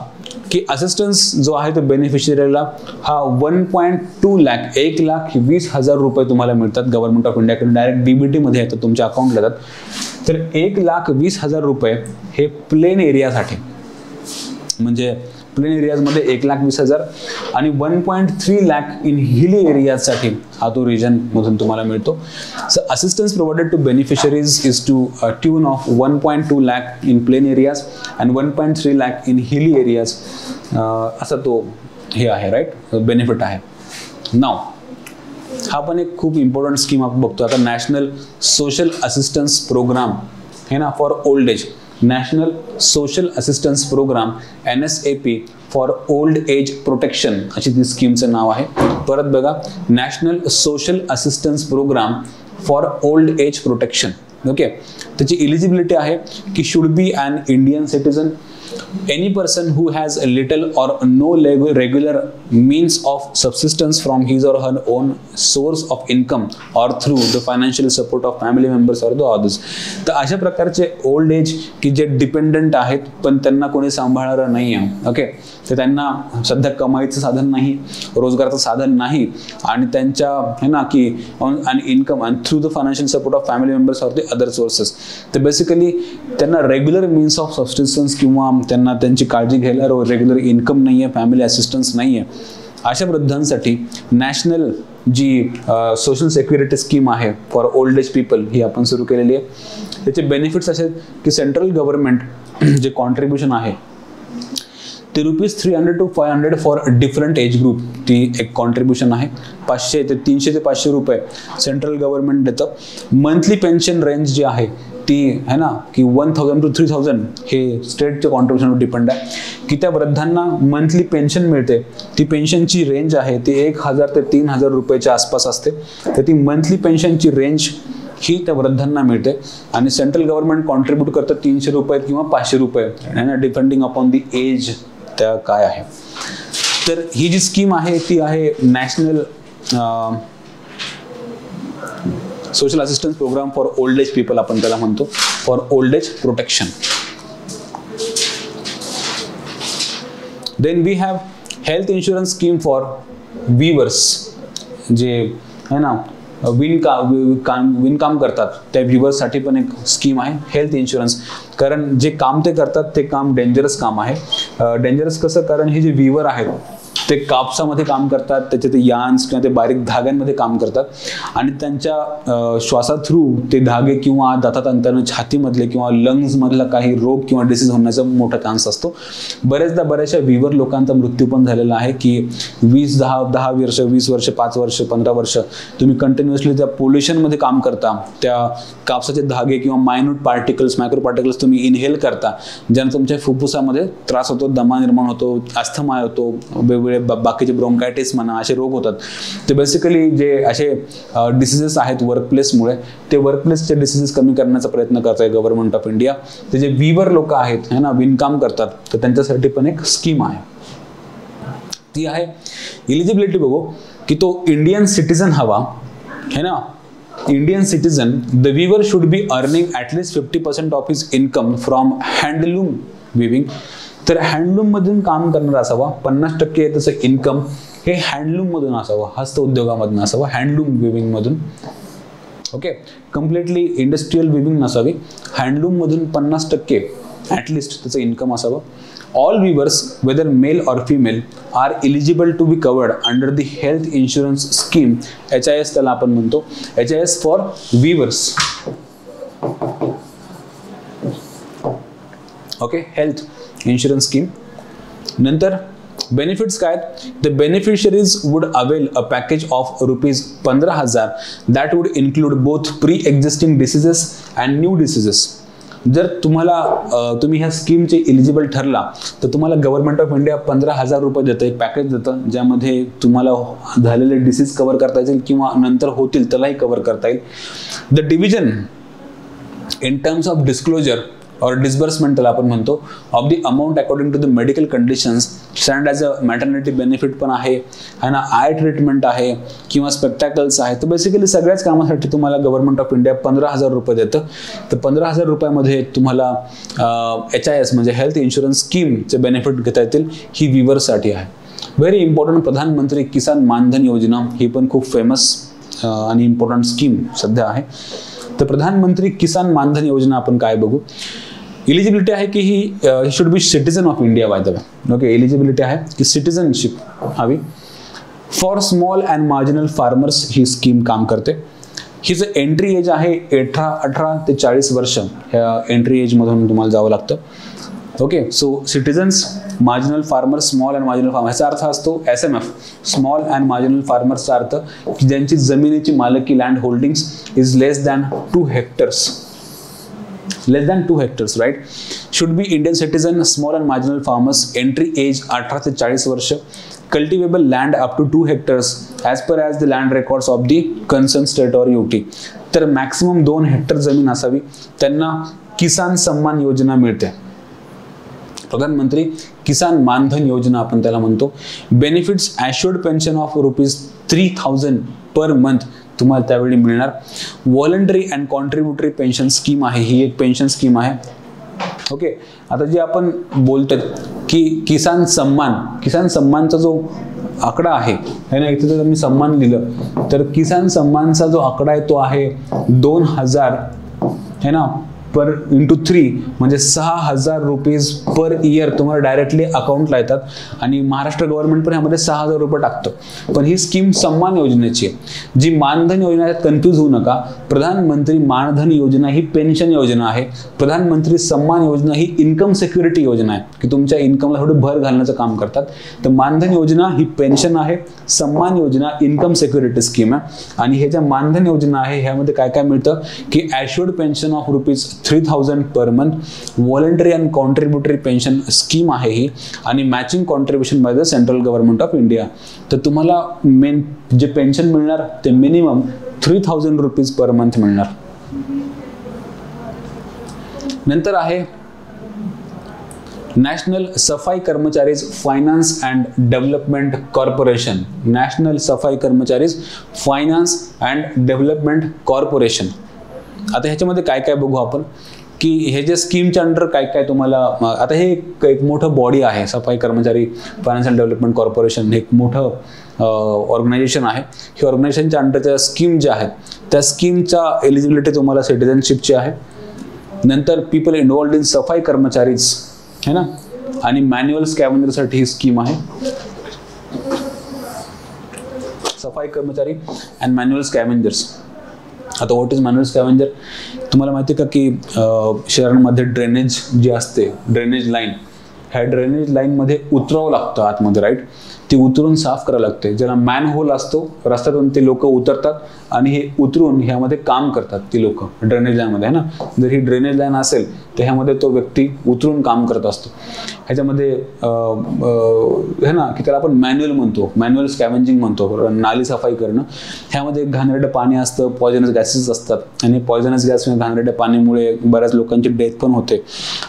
की असिस्टन्स जो आहे तो बेनिफिशियरीला हा 1.2 लाख 1,20,000 रुपये तुम्हाला मिळतात गव्हर्नमेंट ऑफ इंडियाकडे, डायरेक्ट डीबीटी मध्ये येतात, तुमच्या अकाउंटला येतात. तर 1,20,000 रुपये हे प्लेन एरियासाठी, म्हणजे प्लेन एरियाजमध्ये 1,20,000 आणि 1.3 लाख इन हिली एरियाजसाठी हा तो रिजन मधून तुम्हाला मिळतो. So assistance provided to beneficiaries is to tune of 1.2 lakh in plain areas and 1.3 lakh in hilly areas, असा तो हे आहे, राईट, बेनिफिट आहे. नाव हा पण एक खूप इम्पॉर्टंट स्कीम आपण बघतो आता, नॅशनल सोशल असिस्टन्स प्रोग्राम है ना for old age, national social assistance program NSAP for old age protection अशी ती स्कीमचं नाव आहे. परत बघा, national social assistance programme for old age protection. Okay, त्याची इलिजिबिलिटी आहे की should be an Indian citizen, any person who has a little or no regular means of subsistence from his or her own source of income or through the financial support of family members or the others. तर अशा प्रकारचे ओल्ड एज की जे डिपेंडंट आहेत पण त्यांना कोणी सांभाळणारं नाही आहे, ओके, तर त्यांना सध्या कमाईचं साधन नाही, रोजगाराचं साधन नाही आणि त्यांच्या है ना की आणि income and through the financial support of family members or the other sources, तर बेसिकली त्यांना रेग्युलर मीन्स ऑफ सबसिस्टन्स किंवा त्यांना त्यांची काळजी घ्यायला रेग्युलर इन्कम नाही आहे, फॅमिली असिस्टन्स नाही आहे, अशा वृद्धांसाठी नॅशनल जी सोशल सिक्युरिटी स्कीम आहे फॉर ओल्ड एज पीपल ही आपण सुरू केलेली आहे. त्याचे बेनिफिट्स असे की सेंट्रल गव्हर्नमेंट जे कॉन्ट्रीब्युशन आहे ते ₹300 to 500 for different age group, ती एक कॉन्ट्रीब्युशन आहे. 500 ते 300 ते 500 रुपये सेंट्रल गव्हर्नमेंट देतं. मंथली पेन्शन रेंज जी आहे ती है ना की 1,000 to 3,000 हे स्टेटच्या कॉन्ट्रीब्युशनवर डिपेंड आहे की त्या वृद्धांना मंथली पेन्शन मिळते. ती पेन्शनची रेंज आहे ती 1,000 ते 3,000 रुपयाच्या आसपास असते. तर ती मंथली पेन्शनची रेंज ही त्या वृद्धांना मिळते आणि सेंट्रल गव्हर्नमेंट कॉन्ट्रीब्यूट करतं 300 रुपये किंवा 500 रुपये डिपेंडिंग अपॉन दी एज त्या काय आहे. तर ही जी स्कीम आहे ती आहे national social assistance programme for old age people, आपण त्याला म्हणतो, for old age protection. Then we have health insurance scheme for weavers, जे है ना विणकाम करतात त्या व्ह्युअर्ससाठी पण एक स्कीम आहे हेल्थ इन्शुरन्स. कारण जे काम ते करतात ते काम डेंजरस काम आहे. डेंजरस कसं, कारण हे जे व्ह्युअर आहेत ते कापसामध्ये काम करतात, त्याचे ते यान्स किंवा ते बारीक धाग्यांमध्ये काम करतात आणि त्यांच्या श्वासा थ्रू ते धागे किंवा दातातंतानं छातीमधले किंवा लंग्समधला काही रोग किंवा डिसीज होण्याचा मोठा चान्स असतो. बऱ्याचशा व्हीवर लोकांचा मृत्यू पण झालेला आहे की 10 वर्ष 20 वर्ष 5 वर्ष 15 वर्ष तुम्ही कंटिन्युअसली त्या पोल्युशनमध्ये काम करता, त्या कापसाचे धागे किंवा मायन्यूट पार्टिकल्स मायक्रो पार्टिकल्स तुम्ही इनहेल करता, ज्याने तुमच्या फुफ्फुसामध्ये त्रास होतो, दमा निर्माण होतो, अस्थमा होतो, वेगवेगळे बाकीचे ब्रोंकायटिस म्हणा असे रोग होतात. ते बेसिकली जे असे डिसीजेस आहेत वर्कप्लेसमुळे, ते वर्कप्लेसचे डिसीजेस कमी करण्याचा प्रयत्न करत आहे गव्हर्नमेंट ऑफ इंडिया. ते जे वीवर लोक आहेत है ना, विणकाम करतात, तर त्यांच्यासाठी पण एक स्कीम आहे. ती आहे इलिजिबिलिटी बघू की तो इंडियन सिटीजन हवा है ना, Indian citizen, the weaver should be earning at least 50% of his income from handloom weaving. तर हँडलूम मधून काम करणारा असावा, 50% त्याचं इन्कम हे हँडलूम मधून असावं, हस्त उद्योगामधून असावं, हँडलूम विविंग मधून. ओके, कम्प्लिटली इंडस्ट्रियल विविंग नसावी, हँडलूम मधून 50% ॲटलिस्ट त्याचं इन्कम असावं. All weavers whether male or female are eligible to be covered under the health insurance scheme, HIS त्याला आपण म्हणतो, HIS for weavers. Okay, health insurance scheme. नंतर बेनिफिट्स काय, the beneficiaries would avail a package of ₹15,000 that would include both pre existing diseases and new diseases. जर तुम्ही ह्या स्कीमचे इलिजिबल ठरला तर तुम्हाला गव्हर्नमेंट ऑफ इंडिया 15,000 रुपये देतं, एक पॅकेज देतं, ज्यामध्ये तुम्हाला झालेले डिसीज कव्हर करता येतील किंवा नंतर होतील त्यालाही कव्हर करता येईल. The division in terms of disclosure और डिस्बर्समेंट त्याला आपण म्हणतो of the amount according to the medical conditions stand as a maternity benefit पण आहे ना, आय ट्रीटमेंट आहे किंवा स्पेक्टॅकल्स आहे. तर बेसिकली सगळ्याच कामासाठी तुम्हाला गव्हर्नमेंट ऑफ इंडिया 15,000 रुपये देतं. तर 15,000 रुपयामध्ये तुम्हाला HIS म्हणजे हेल्थ इन्शुरन्स स्कीमचे बेनिफिट घेता येतील. ही विवर्ससाठी आहे. व्हेरी इम्पॉर्टंट प्रधानमंत्री किसान मानधन योजना, ही पण खूप फेमस आणि इम्पॉर्टंट स्कीम सध्या आहे. तर प्रधानमंत्री किसान मानधन योजना आपण काय बघू. एलिजिबिलिटी आहे की he should be citizen of India by the way. Okay, eligibility आहे की सिटीजनशिप हवी. For small and marginal farmers he scheme काम करते. हिचं एंट्री एज आहे 18 ते 40 वर्ष. ह्या एंट्री एजमधून तुम्हाला जावं लागतं. Okay, so citizens, marginal farmers, small and marginal farmer ह्याचा अर्थ असतो SMF, स्मॉल अँड मार्जिनल फार्मर्सचा अर्थ की ज्यांची जमिनीची मालकी land holdings is less than 2 hectares. less than 2 hectares, right? Should be Indian citizen, small and marginal farmers, entry age 18 ते 40 वर्ष, cultivable land up to 2 hectares as per as the land records of the concerned state or UT. तर मॅक्सिमम 2 हेक्टर जमीन असावी. त्यांना किसान सन्मान योजना मिळते. प्रधानमंत्री किसान मानधन योजना आपण त्याला म्हणतो. Benefits assured pension of ₹3,000 per month तुम्हाला त्यावेळी मिळणार. Voluntary and contributory pension scheme आहे, ही एक पेन्शन स्कीम आहे. ओके, आता जे आपण बोलतोय की किसान सन्मानचा जो आकडा आहे ना, इथे जर मी सन्मान लिहिलं तर किसान सन्मानचा जो आकडा आहे तो आहे 2,000 है ना पर इंटू 3 म्हणजे 6,000 रुपीज पर इयर तुम्हाला डायरेक्टली अकाउंटला येतात. आणि महाराष्ट्र गव्हर्नमेंट पण ह्यामध्ये 6,000 रुपये टाकतं. पण ही स्कीम सन्मान योजनेची आहे. जी मानधन योजना आहे कन्फ्यूज होऊ नका. प्रधानमंत्री मानधन योजना ही पेन्शन योजना आहे. प्रधानमंत्री सन्मान योजना ही इन्कम सिक्युरिटी योजना आहे की तुमच्या इन्कमला थोडी भर घालण्याचं काम करतात. तर मानधन योजना ही पेन्शन आहे, सन्मान योजना इन्कम सिक्युरिटी स्कीम आहे. आणि हे ज्या मानधन योजना आहे ह्यामध्ये काय काय मिळतं की assured pension of ₹3,000 per month, voluntary and contributory pension scheme आहे ही, आणि matching contribution by the central government of India. तर तुम्हाला मेन जे पेन्शन मिळणार ते मिनिमम ₹3,000 पर मंथ मिळणार. नंतर आहे National Safai Karamcharis Finance and development Corporation. National Safai Karamcharis Finance and development Corporation. आता ह्याच्यामध्ये काय काय बघू आपण की हे जे स्कीमच्या अंडर काय काय तुम्हाला. आता हे एक मोठं बॉडी आहे, सफाई Karamchari finance and development corporation. हे एक मोठं ऑर्गनायझेशन आहे. हे ऑर्गनायझेशनच्या अंडरच्या स्कीम ज्या आहेत त्या स्कीमच्या एलिजिबिलिटी तुम्हाला सिटीजनशिपची आहे. नंतर पीपल इन्व्हॉल्ड इन सफाई कर्मचारीज है ना, आणि मॅन्युअल स्कॅव्हेंजरसाठी ही स्कीम आहे. सफाई कर्मचारी अँड मॅन्युअल स्कॅव्हेंजर्स. आता व्हॉट इज मॅन्युअल स्कॅव्हेंजर तुम्हाला माहिती आहे का की शहरांमध्ये ड्रेनेज जी असते, ड्रेनेज लाईन, ह्या ड्रेनेज लाईनमध्ये उतरावं लागतं आतमध्ये, राईट. ती उतरून साफ करावं लागते. ज्याला मॅन होल असतो रस्त्यातून ते लोक उतरतात आणि हे उतरून ह्यामध्ये काम करतात ती लोक ड्रेनेज लाईनमध्ये, है ना. जर ही ड्रेनेज लाईन असेल तर ह्यामध्ये तो व्यक्ती उतरून काम करत असतो. ह्याच्यामध्ये है ना की त्याला आपण मॅन्युअल म्हणतो, मॅन्युअल स्कॅव्हेंजिंग म्हणतो, नाली सफाई करणं. ह्यामध्ये घाणेरडं पाणी असतं, पॉयझनस गॅसेस असतात आणि पॉयझनस गॅस घाणेरड्या पाणीमुळे बऱ्याच लोकांची डेथ पण होते.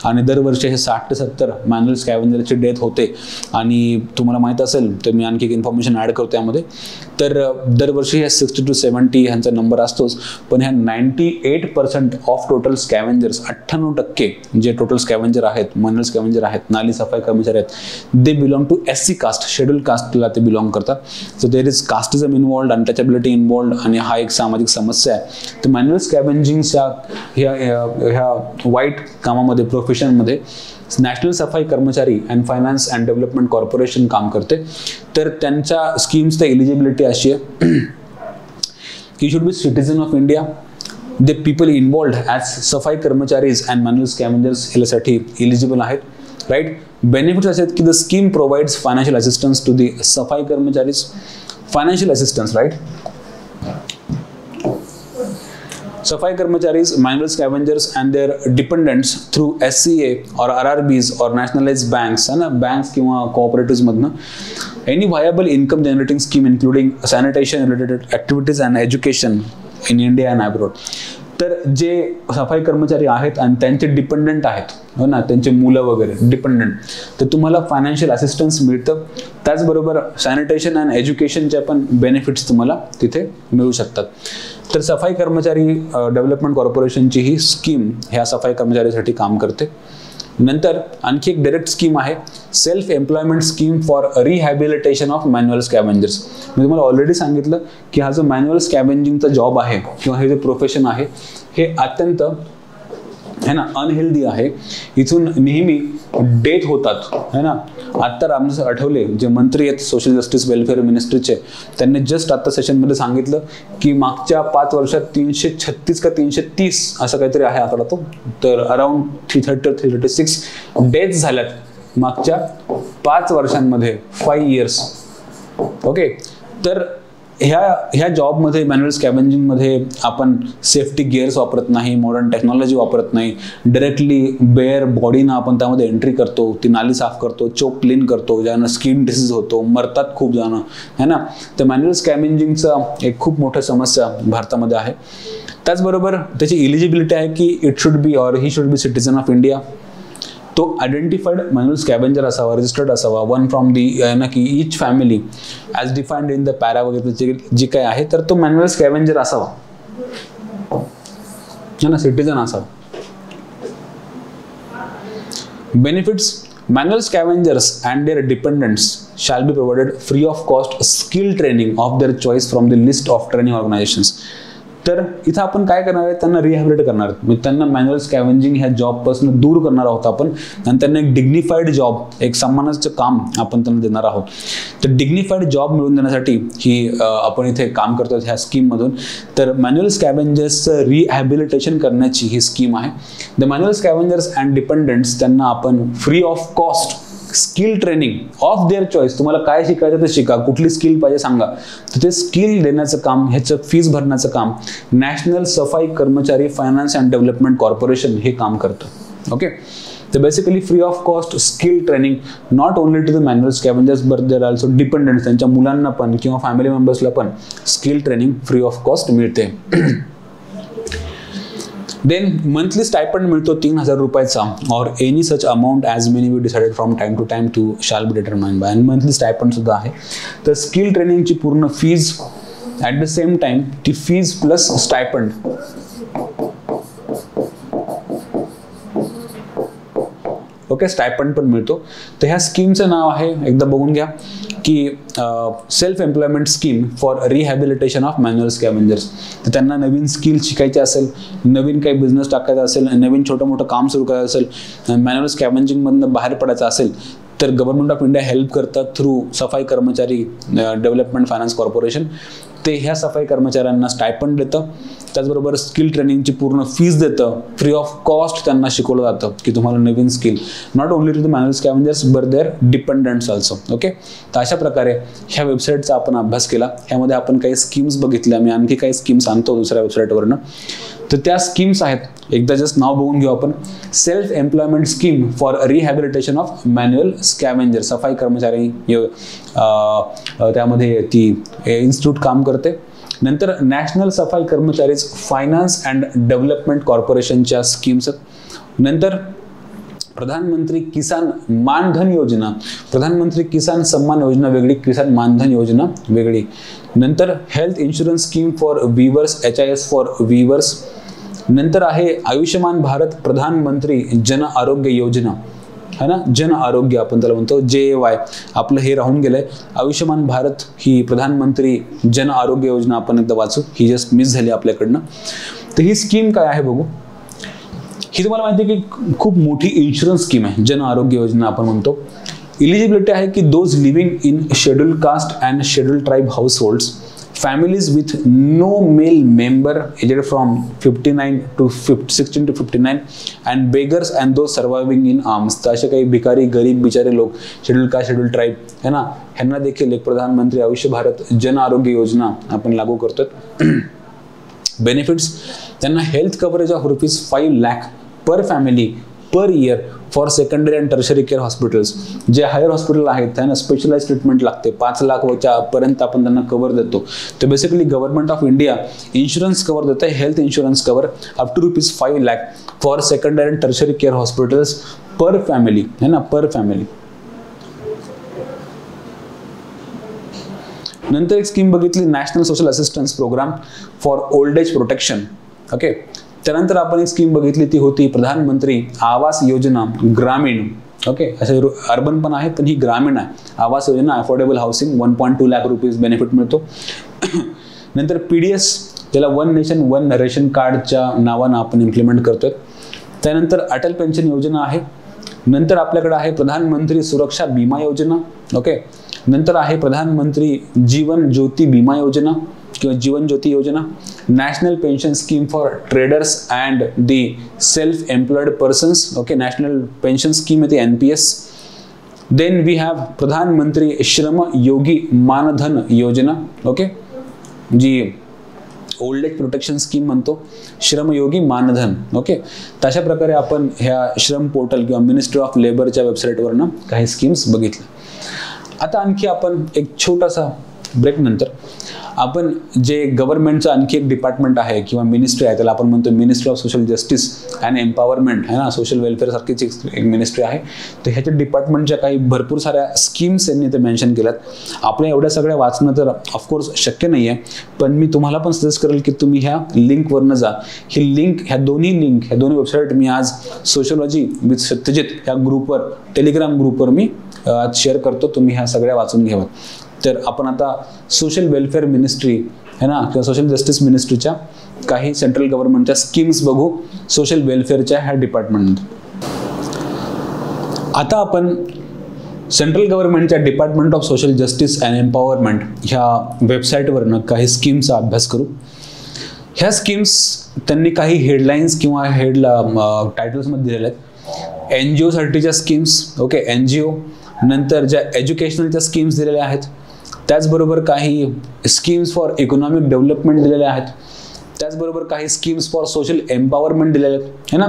आणि दरवर्षी हे 60 ते 70 मॅन्युअल स्कॅव्हेंजरची डेथ होते. आणि तुम्हाला माहीत असेल तर मी आणखी एक इन्फॉर्मेशन ॲड करतो यामध्ये. तर दरवर्षी ह्या 60 to 70 ह्यांचा नंबर असतोच. पण ह्या 98% ऑफ टोटल स्कॅव्हेंजर्स, 98% जे टोटल स्कॅव्हेंजर आहेत, मॅन्युअल स्कॅव्हेंजर आहेत, नाली सफाई कर्मचारी आहेत, they belong to SC caste, schedule कास्टला ते बिलॉंग करतात. So there is casteism involved, untouchability involved, आणि हा एक सामाजिक समस्या आहे. तर मॅन्युअल स्कॅव्हेंजिंगच्या ह्या वाईट कामामध्ये, प्रोफेशनमध्ये नॅशनल सफाई कर्मचारी and finance and development corporation काम करते. तर त्यांच्या स्कीम्सचं एलिजिबिलिटी अशी आहे की should B citizen of India. The people involved as सफाई कर्मचारीज अँड मॅन्युअल स्कॅव्हेंजर्स ह्यासाठी एलिजिबल आहेत, राईट. बेनिफिट्स असे आहेत की the scheme provides financial assistance to the सफाई कर्मचारीज. Financial assistance, right. सफाई कर्मचारीज, manual scavengers and their dependents through SCA or RRBs or nationalized banks, है ना, banks किंवा cooperatives मधनं, any viable income generating scheme including sanitation related activities and education in India and abroad. तर जे सफाई कर्मचारी आहेत आणि त्यांचे डिपेंडंट आहेत, हो ना, त्यांचे मुलं वगैरे डिपेंडंट, तर तुम्हाला फायनान्शियल असिस्टन्स मिळतं. त्याचबरोबर सॅनिटेशन अँड एज्युकेशनचे पण बेनिफिट्स तुम्हाला तिथे मिळू शकतात. तर सफाई कर्मचारी डेव्हलपमेंट कॉर्पोरेशनची ही स्कीम ह्या सफाई कर्मचाऱ्यासाठी काम करते. नंतर आणखी एक डायरेक्ट स्कीम आहे, self employment scheme for rehabilitation of manual scavengers. मी तुम्हाला ऑलरेडी सांगितलं की हा जो मॅन्युअल स्कॅव्हेंजिंगचा जॉब आहे किंवा हे जे प्रोफेशन आहे हे अत्यंत है ना अनहेल्दी आहे. इथून नेहमी डेथ होतात, है ना. आत्ता रामदास आठवले जे मंत्री आहेत सोशल जस्टिस वेलफेअर मिनिस्ट्रीचे, त्यांनी जस्ट आता सेशनमध्ये सांगितलं की मागच्या 5 वर्षात 336 का 330 असं काहीतरी आहे आकडा तो, तर अराउंड 336 डेथ्स झाल्यात मागच्या 5 वर्षांमध्ये, 5 इयर्स. ओके, तर ह्या जॉबमध्ये मॅन्युअल स्कॅव्हेंजिंगमध्ये आपण सेफ्टी गिअर्स वापरत नाही, मॉडर्न टेक्नॉलॉजी वापरत नाही, डायरेक्टली बेअर बॉडीनं आपण त्यामध्ये एंट्री करतो, ती नाली साफ करतो, चोक क्लीन करतो, ज्यानं स्किन डिसीज होतो, मरतात खूप जण, है ना. तर मॅन्युअल स्कॅव्हेंजिंगचा एक खूप मोठा समस्या भारतामध्ये आहे. त्याचबरोबर त्याची इलिजिबिलिटी आहे की इट शुड बी और he should be citizen of India. तो आयडेंटिफाईड मॅन्युअल स्कॅव्हेंजर असावा, रजिस्टर्ड असावा, वन फ्रॉम दी ना की each family as defined in the para वगैरे जी काय आहे, तर तो मॅन्युअल स्कॅव्हेंजर असावा, है ना, सिटीजन असावा. Benefits, manual scavengers and their dependents shall be provided free of cost skill training of their choice from the list of training organizations. तर इथं आपण काय करणार आहे, त्यांना रिहॅबिलिट करणार आहोत, म्हणजे त्यांना मॅन्युअल स्कॅव्हेंजिंग ह्या जॉबपासून दूर करणार आहोत आपण, आणि त्यांना एक डिग्निफाईड जॉब, एक सन्मानाचं काम आपण त्यांना देणार आहोत. तर डिग्निफाईड जॉब मिळवून देण्यासाठी ही आपण इथे काम करतो ह्या स्कीममधून. तर मॅन्युअल स्कॅव्हेंजर्सचं रिहॅबिलिटेशन करण्याची ही स्कीम आहे. द मॅन्युअल स्कॅव्हेंजर्स अँड डिपेंडंट्स त्यांना आपण free of cost skill training of their choice, तुम्हाला काय शिकायचं ते शिका, कुठली स्किल पाहिजे सांगा, तर ते स्किल देण्याचं काम, ह्याचं फीस भरण्याचं काम national Safai Karamchari finance and development corporation हे काम करतं. ओके, तर basically free of cost skill training not only to the manual scavengers but their also dependents, त्यांच्या मुलांना पण किंवा फॅमिली मेंबर्सला पण skill training free of cost मिळते. देन मंथली स्टायपंड मिळतो 3000 रुपयाचा, और any such amount as many we decided from time to time to shall be determined by. आणि मंथली स्टायपंड सुद्धा आहे. तर स्किल ट्रेनिंगची पूर्ण fees at the same time ती fees plus stipend, okay, stipend पण मिळतो. तर ह्या स्कीमचं नाव आहे, एकदा बघून घ्या, की self employment scheme for rehabilitation of manual scavengers. तर त्यांना नवीन स्किल शिकायचे असेल, नवीन काही बिझनेस टाकायचा असेल, नवीन छोटं मोठं काम सुरू करायचं असेल, मॅन्युअल स्कॅव्हेंजिंगमधनं बाहेर पडायचं असेल, तर गव्हर्नमेंट ऑफ इंडिया हेल्प करतात थ्रू सफाई कर्मचारी डेव्हलपमेंट फायनान्स कॉर्पोरेशन. ते ह्या सफाई कर्मचाऱ्यांना स्टायपंड देतं, त्याचबरोबर स्किल ट्रेनिंगची पूर्ण फीस देतं, फ्री ऑफ कॉस्ट त्यांना शिकवलं जातं की तुम्हाला नवीन skill, not only to the manual scavengers but their dependents also. Okay, तर अशा प्रकारे ह्या वेबसाईटचा आपण अभ्यास केला. ह्यामध्ये आपण काही स्कीम्स बघितल्या, मी आणखी काही स्कीम्स आणतो दुसऱ्या वेबसाईटवरनं. तर त्या स्कीम्स आहेत, एकदा जस्ट नाव बघून घेऊ आपण. Self employment scheme for rehabilitation of manual scavenger, सफाई कर्मचारी त्यामध्ये ती इन्स्टिट्यूट काम करते. नंतर national Safai Karamcharis Finance and development कॉर्पोरेशनच्या स्कीम्स. नंतर प्रधानमंत्री किसान मानधन योजना, प्रधानमंत्री किसान सन्मान योजना वेगळी, किसान मानधन योजना वेगळी. नंतर health insurance scheme for weavers, HIS for weavers. नंतर आहे आयुष्यमान भारत प्रधानमंत्री जन आरोग्य योजना, है ना, जन आरोग्य आपण त्याला म्हणतो, JAY. आपलं हे राहून गेलंय, आयुष्यमान भारत ही प्रधानमंत्री जन आरोग्य योजना आपण एकदा वाचू, ही जस्ट मिस झाली आपल्याकडनं. तर ही स्कीम काय आहे बघू. ही तुम्हाला माहिती आहे की खूप मोठी इन्शुरन्स स्कीम आहे, जन आरोग्य योजना आपण म्हणतो. इलिजिबिलिटी आहे की those living in schedule caste and schedule tribe households, families with no male member aged from 16 to 59 and beggars and those surviving in arms. तर असे काही भिकारी गरीब बिचारे लोक, शेड्यूल कास्ट शेड्यूल ट्राईब है ना, ह्यांना देखील एक प्रधानमंत्री आयुष्य भारत जन आरोग्य योजना आपण लागू करतो. बेनिफिट्स त्यांना health coverage of ₹5 lakh per family per year for secondary and tertiary care hospitals. जे हायर हॉस्पिटल आहेत त्यांना स्पेशलाइज ट्रीटमेंट लागते, 5 लाखच्या पर्यंत आपण त्यांना कव्हर देतो. तर basically government of India insurance cover देतं, health insurance cover up to ₹5 lakh for secondary and tertiary care hospitals per family, है ना, पर फॅमिली. नंतर एक स्कीम बघितली national social assistance programme for old age protection. Okay, त्यानंतर आपण एक स्कीम बघितली ती होती प्रधानमंत्री आवास योजना ग्रामीण. ओके, असे अर्बन पण आहे पण ही ग्रामीण आहे. Awas Yojana affordable housing ₹1.2 lakh benefit मिळतो. नंतर PDS ज्याला वन नेशन वन रेशन कार्डच्या नावानं आपण इम्प्लिमेंट करतोय. त्यानंतर अटल पेन्शन योजना आहे. नंतर आपल्याकडे आहे प्रधानमंत्री सुरक्षा विमा योजना. ओके, नंतर आहे प्रधानमंत्री जीवन ज्योती विमा योजना किंवा Jeevan Jyoti Yojana. National pension scheme for traders and the self employed persons. Okay, national pension scheme आहे ती NPS. देन वी हॅव प्रधानमंत्री श्रम योगी मानधन योजना. ओके, जी ओल्ड एज प्रोटेक्शन स्कीम म्हणतो, श्रमयोगी मानधन. ओके, तशा प्रकारे आपण ह्या श्रम पोर्टल किंवा मिनिस्ट्री ऑफ लेबरच्या वेबसाईटवरनं काही स्कीम्स बघितल्या. आता आणखी आपण एक छोटासा ब्रेक नंतर आपण जे गव्हर्नमेंटचं आणखी एक डिपार्टमेंट आहे किंवा मिनिस्ट्री आहे त्याला आपण म्हणतो ministry of social justice and empowerment, है ना, सोशल वेलफेअर सारखीच एक मिनिस्ट्री आहे. तर ह्याच्या डिपार्टमेंटच्या काही भरपूर साऱ्या स्कीम्स यांनी ते मेन्शन केल्यात. आपल्या एवढ्या सगळ्या वाचणं तर ऑफकोर्स शक्य नाही आहे, पण मी तुम्हाला पण सजेस्ट करेल की तुम्ही ह्या लिंकवरनं जा. ही लिंक, ह्या दोन्ही वेबसाईट मी आज सोशलॉजी विथ सत्यजित ह्या ग्रुपवर, टेलिग्राम ग्रुपवर मी आज शेअर करतो. तुम्ही ह्या सगळ्या वाचून घ्यावा. तर आपण आता सोशल वेलफेअर मिनिस्ट्री है ना किंवा सोशल जस्टिस मिनिस्ट्रीच्या काही सेंट्रल गव्हर्नमेंटच्या स्कीम्स बघू सोशल वेलफेअरच्या ह्या डिपार्टमेंटमध्ये. आता आपण सेंट्रल गव्हर्नमेंटच्या department of social justice and empowerment ह्या वेबसाईटवरनं काही स्कीमचा अभ्यास करू. ह्या स्कीम्स त्यांनी काही हेडलाईन्स किंवा टायटल्समध्ये दिलेल्या आहेत. NGO साठीच्या स्कीम्स. Okay, NGO. नंतर ज्या एज्युकेशनलच्या स्कीम्स दिलेल्या आहेत, त्याचबरोबर काही स्कीम्स फॉर इकॉनॉमिक डेव्हलपमेंट दिलेल्या आहेत, त्याचबरोबर काही स्कीम्स फॉर सोशल एम्पॉवरमेंट दिलेल्या आहेत, है ना.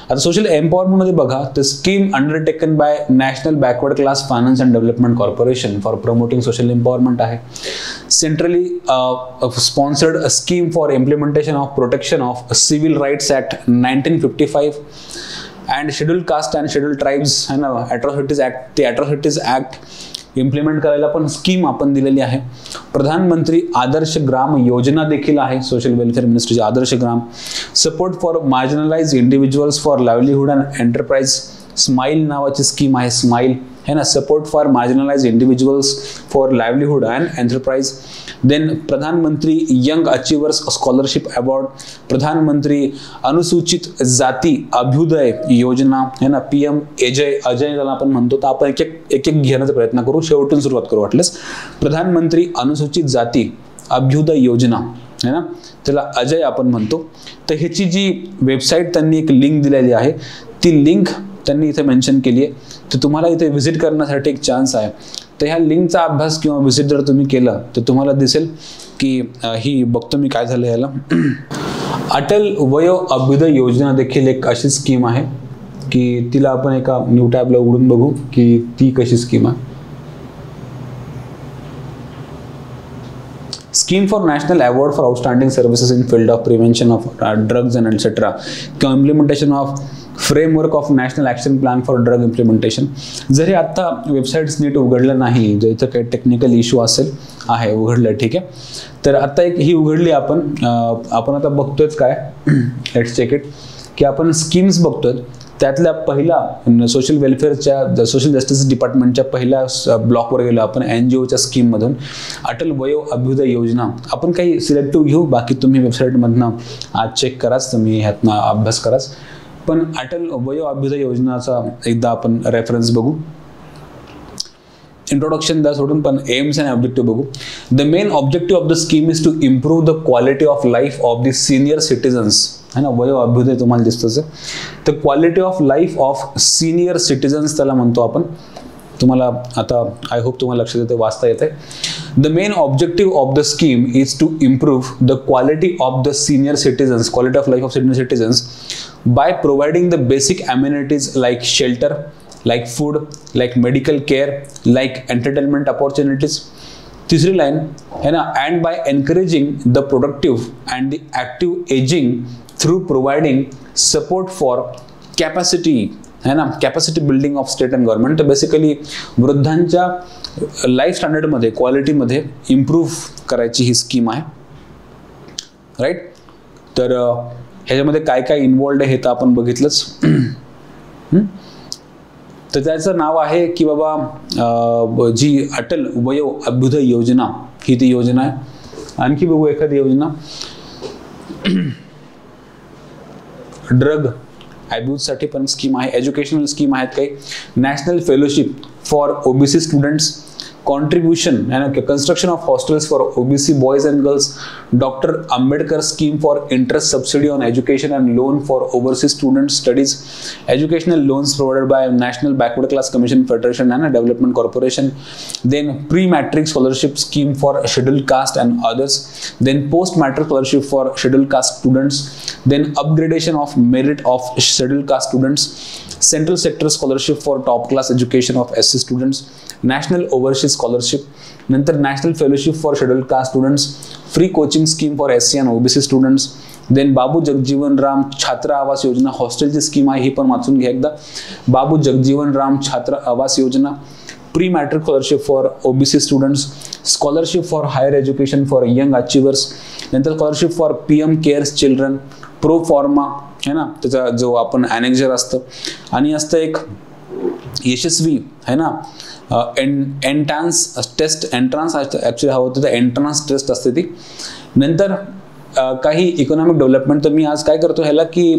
आता सोशल एम्पॉवरमेंटमध्ये बघा तर scheme undertaken by national backward class finance and development corporation for promoting social empowerment आहे. Centrally sponsored scheme for implementation of protection of civil rights act 1955 and schedule caste and schedule tribes, है ना, ॲट्रॉसिटीज ॲक्ट. ते ॲट्रॉसिटीज ॲक्ट इम्प्लिमेंट करायला पण स्कीम आपण दिलेली आहे. प्रधानमंत्री आदर्श ग्राम योजना देखील आहे सोशल वेलफेअर मिनिस्ट्रीची, Adarsh Gram. Support for marginalise individuals for livelihood and enterprise, smile नावाची स्कीम आहे, स्माइल, है ना, support for marginalise individuals for livelihood and enterprise. Then Pradhanmantri young achievers scholarship award, Pradhanmantri Anusuchit जाती अभ्युदय योजना, है ना, PM अजय ज्याला आपण म्हणतो. तर आपण एक एक घेण्याचा प्रयत्न करू, शेवटून सुरुवात करू वाटल्यास. प्रधानमंत्री अनुसूचित जाती अभ्युदय योजना, है ना, त्याला अजय आपण म्हणतो. तर ह्याची जी वेबसाईट त्यांनी एक लिंक दिलेली आहे, ती लिंक त्यांनी इथे मेन्शन केली आहे. तर तुम्हाला इथे व्हिजिट करण्यासाठी एक चान्स आहे. तर ह्या लिंकचा अभ्यास किंवा व्हिजिट जर तुम्ही केलं तर तुम्हाला दिसेल की ही बघतो मी काय झालं याला. अटल वयो अभ्युदय योजना देखील एक अशी स्कीम आहे की तिला आपण एका न्यू टॅबला उघडून बघू की ती कशी स्कीम आहे. Scheme for national award for outstanding services in field of prevention of drugs and etcetera किंवा implementation of framework of national action plan for drug implementation. जरी आत्ता वेबसाईट्स नीट उघडलं नाही, जर इथं काही टेक्निकल इश्यू असेल आहे, उघडलं ठीक आहे. तर आत्ता एक ही उघडली आपण आता बघतोयच काय, लेट्स चेक इट, की आपण स्कीम्स बघतोय. त्यातल्या पहिला सोशल वेलफेअरच्या सोशल जस्टिस डिपार्टमेंटच्या पहिल्या ब्लॉकवर गेलो आपण, NGOच्या स्कीममधून अटल वयो अभ्युदय योजना. आपण काही सिलेक्टिव्ह घेऊ, बाकी तुम्ही वेबसाईटमधनं आज चेक कराच, तुम्ही ह्यातनं अभ्यास कराच. पण अटल वयो अभ्युदय योजनाचा एकदा आपण रेफरन्स बघू. इंट्रोडक्शन द्या सोडून, पण एम्स अँड ऑब्जेक्टिव्ह बघू. The main objective of the scheme is to improve the quality of life of the senior citizens, है ना, वयो अभ्युदय तुम्हाला दिसतंच. तर quality of life of senior citizens त्याला म्हणतो आपण. तुम्हाला आता आय होप तुम्हाला लक्षात येते, वाचता येते. The main objective of the scheme is to improve the quality of the senior citizens, quality of life of senior citizens by providing the basic amenities like shelter, like food, like medical care, like entertainment opportunities. तीसरी लाइन है ना, and by encouraging the productive and the active aging through providing support for capacity, है ना, capacity building of state and government. तर बेसिकली वृद्धांच्या लाईफ स्टँडर्डमध्ये, क्वालिटीमध्ये इम्प्रूव्ह करायची ही स्कीम आहे, राईट. तर ह्याच्यामध्ये काय काय इन्वॉल्ड आहे हे तर आपण बघितलंच. तर त्याचं नाव आहे की बाबा जी अटल वयो अभ्युदय योजना ही ती योजना आहे. आणखी बघू एखादी योजना. ड्रग ॲब्यूजसाठी पण स्कीम आहे, एज्युकेशनल स्कीम आहेत काही. National fellowship for OBC students, contribution and construction of hostels for OBC boys and girls, doctor Ambedkar scheme for interest subsidy on education and loan for overseas students studies, educational loans provided by national backward class commission federation and development corporation, then pre matric scholarship scheme for scheduled caste and others, then post matric scholarship for scheduled caste students, then upgradation of merit of scheduled caste students, central sector scholarship for top class education of SC students, national overseas scholarship, नंतर national fellowship for scheduled caste students, free coaching scheme for SC and OBC students, then बाबू जगजीवन राम छात्र आवास योजना, हॉस्टेलची स्कीम आहे ही पण वाचून घ्या एकदा. बाबू Jagjivan Ram Chhatra Awas Yojana, pre matric scholarship for OBC students, scholarship for higher education for young achievers, नंतर scholarship for PM cares children, pro forma है ना, त्याचा जो आपण ॲनेक्झर असतं, आणि असतं एक यशस्वी है ना एंट्रान्स टेस्ट, एंट्रान्स ॲक्च्युली हवं होतं तर एंट्रान्स टेस्ट असते ती. नंतर काही इकॉनॉमिक डेव्हलपमेंट. तर मी आज काय करतो ह्याला की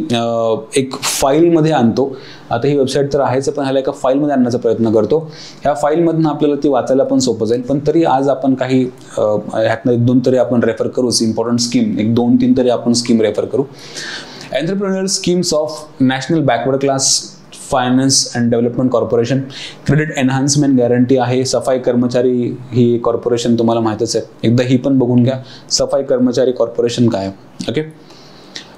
एक फाईलमध्ये आणतो. आता ही वेबसाईट तर आहेच, पण ह्याला एका फाईलमध्ये आणण्याचा प्रयत्न करतो. ह्या फाईलमधून आपल्याला ती वाचायला पण सोपं जाईल. पण तरी आज आपण काही ह्यातनं 1-2 तरी आपण रेफर करूच. इम्पॉर्टंट स्कीम 1-2-3 तरी आपण स्कीम रेफर करू. Entrepreneur schemes of national backward class finance and development corporation, credit enhancement guarantee आहे. सफाई कर्मचारी ही कॉर्पोरेशन तुम्हाला माहितच आहे, एकदा ही पण बघून घ्या. सफाई कर्मचारी कॉर्पोरेशन काय आहे. Okay.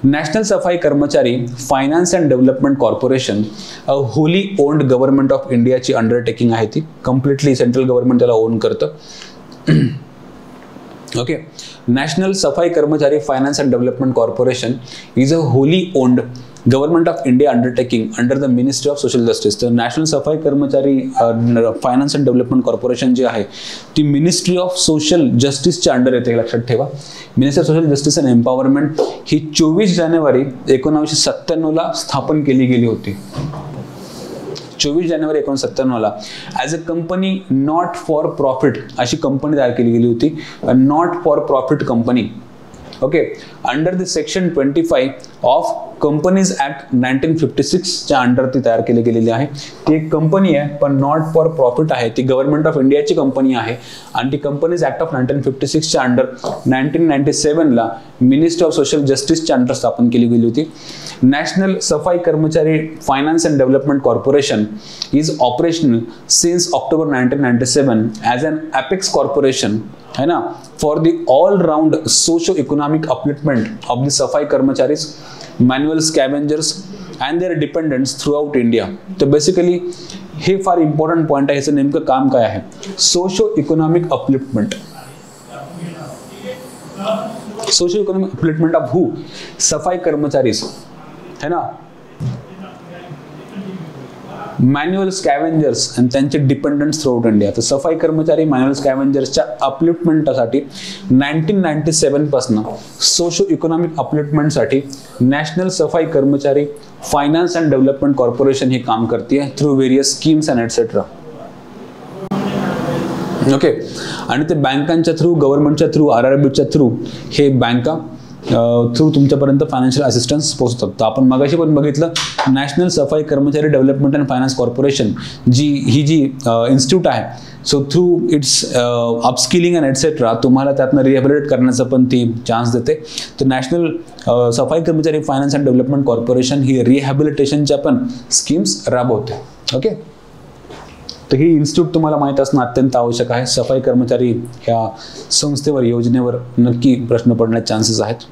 National Safai Karamchari finance and development corporation wholly owned government of इंडियाची अंडरटेकिंग आहे. ती कम्प्लिटली सेंट्रल गव्हर्नमेंट त्याला ओन करतं. Okay. National Safai Karamchari finance and development corporation is a wholly owned government of India undertaking under the ministry of social justice. तर national Safai Karamchari finance and development corporation जी आहे ती मिनिस्ट्री ऑफ सोशल जस्टिसच्या अंडर येते, लक्षात ठेवा. Ministry of social justice and empowerment ही 24 जानेवारी 1997 स्थापन केली गेली होती. 24 जानेवारी 1997 as a company not for profit अशी कंपनी तयार केली गेली होती. Not for profit company. Okay. Under the section 25 of companies act 1956 च्या अंडर ती तयार केली गेलेली आहे. ती एक कंपनी आहे पण नॉट फॉर प्रॉफिट आहे. ती गव्हर्नमेंट ऑफ इंडियाची कंपनी आहे आणि ती कंपनीज ऍक्ट ऑफ 1956 च्या अंडर 1997 ला मिनिस्ट्री ऑफ सोशल जस्टिसच्या अंडर स्थापन केली गेली होती. National Safai Karamchari finance and development corporation is operational since October 1997 as an apex corporation है ना for the all round socio economic upliftment of the सफाई कर्मचारीज, manual scavengers and their dependents throughout India. तर बेसिकली हे फार इम्पॉर्टंट पॉईंट आहे. ह्याचं नेमकं काम काय आहे. Socio economic upliftment. Socio economic upliftment of who? सफाई कर्मचारीज है ना, मॅन्युअल स्कॅव्हेंजर्स आणि त्यांचे डिपेंडंट्स थ्रू आउट इंडिया. तर सफाई कर्मचारी मॅन्युअल स्कॅव्हेंजर्सच्या अपलिफ्टमेंटसाठी 1997 पासून socio economic अपलिफ्टमेंटसाठी national Safai Karamchari finance and development corporation हे काम करते through various schemes and etcetera. Okay. आणि ते बँकांच्या थ्रू, गव्हर्नमेंटच्या थ्रू, RRBच्या थ्रू हे बँका थ्रू तुमच्यापर्यंत फायनान्शियल असिस्टन्स पोहोचतात. तर आपण मगाशी पण बघितलं national Safai Karamchari development and finance corporation ही जी इन्स्टिट्यूट आहे, so through its upskilling and etcetera तुम्हाला त्यातनं रिहॅबिलिटेट करण्याचा पण ती चान्स देते. तर national Safai Karamchari finance and development corporation ही रिहॅबिलिटेशनच्या पण स्कीम्स राबवते. ओके. तर ही इन्स्टिट्यूट तुम्हाला माहीत असणं अत्यंत आवश्यक आहे. सफाई कर्मचारी ह्या संस्थेवर, योजनेवर नक्की प्रश्न पडण्याचे चान्सेस आहेत.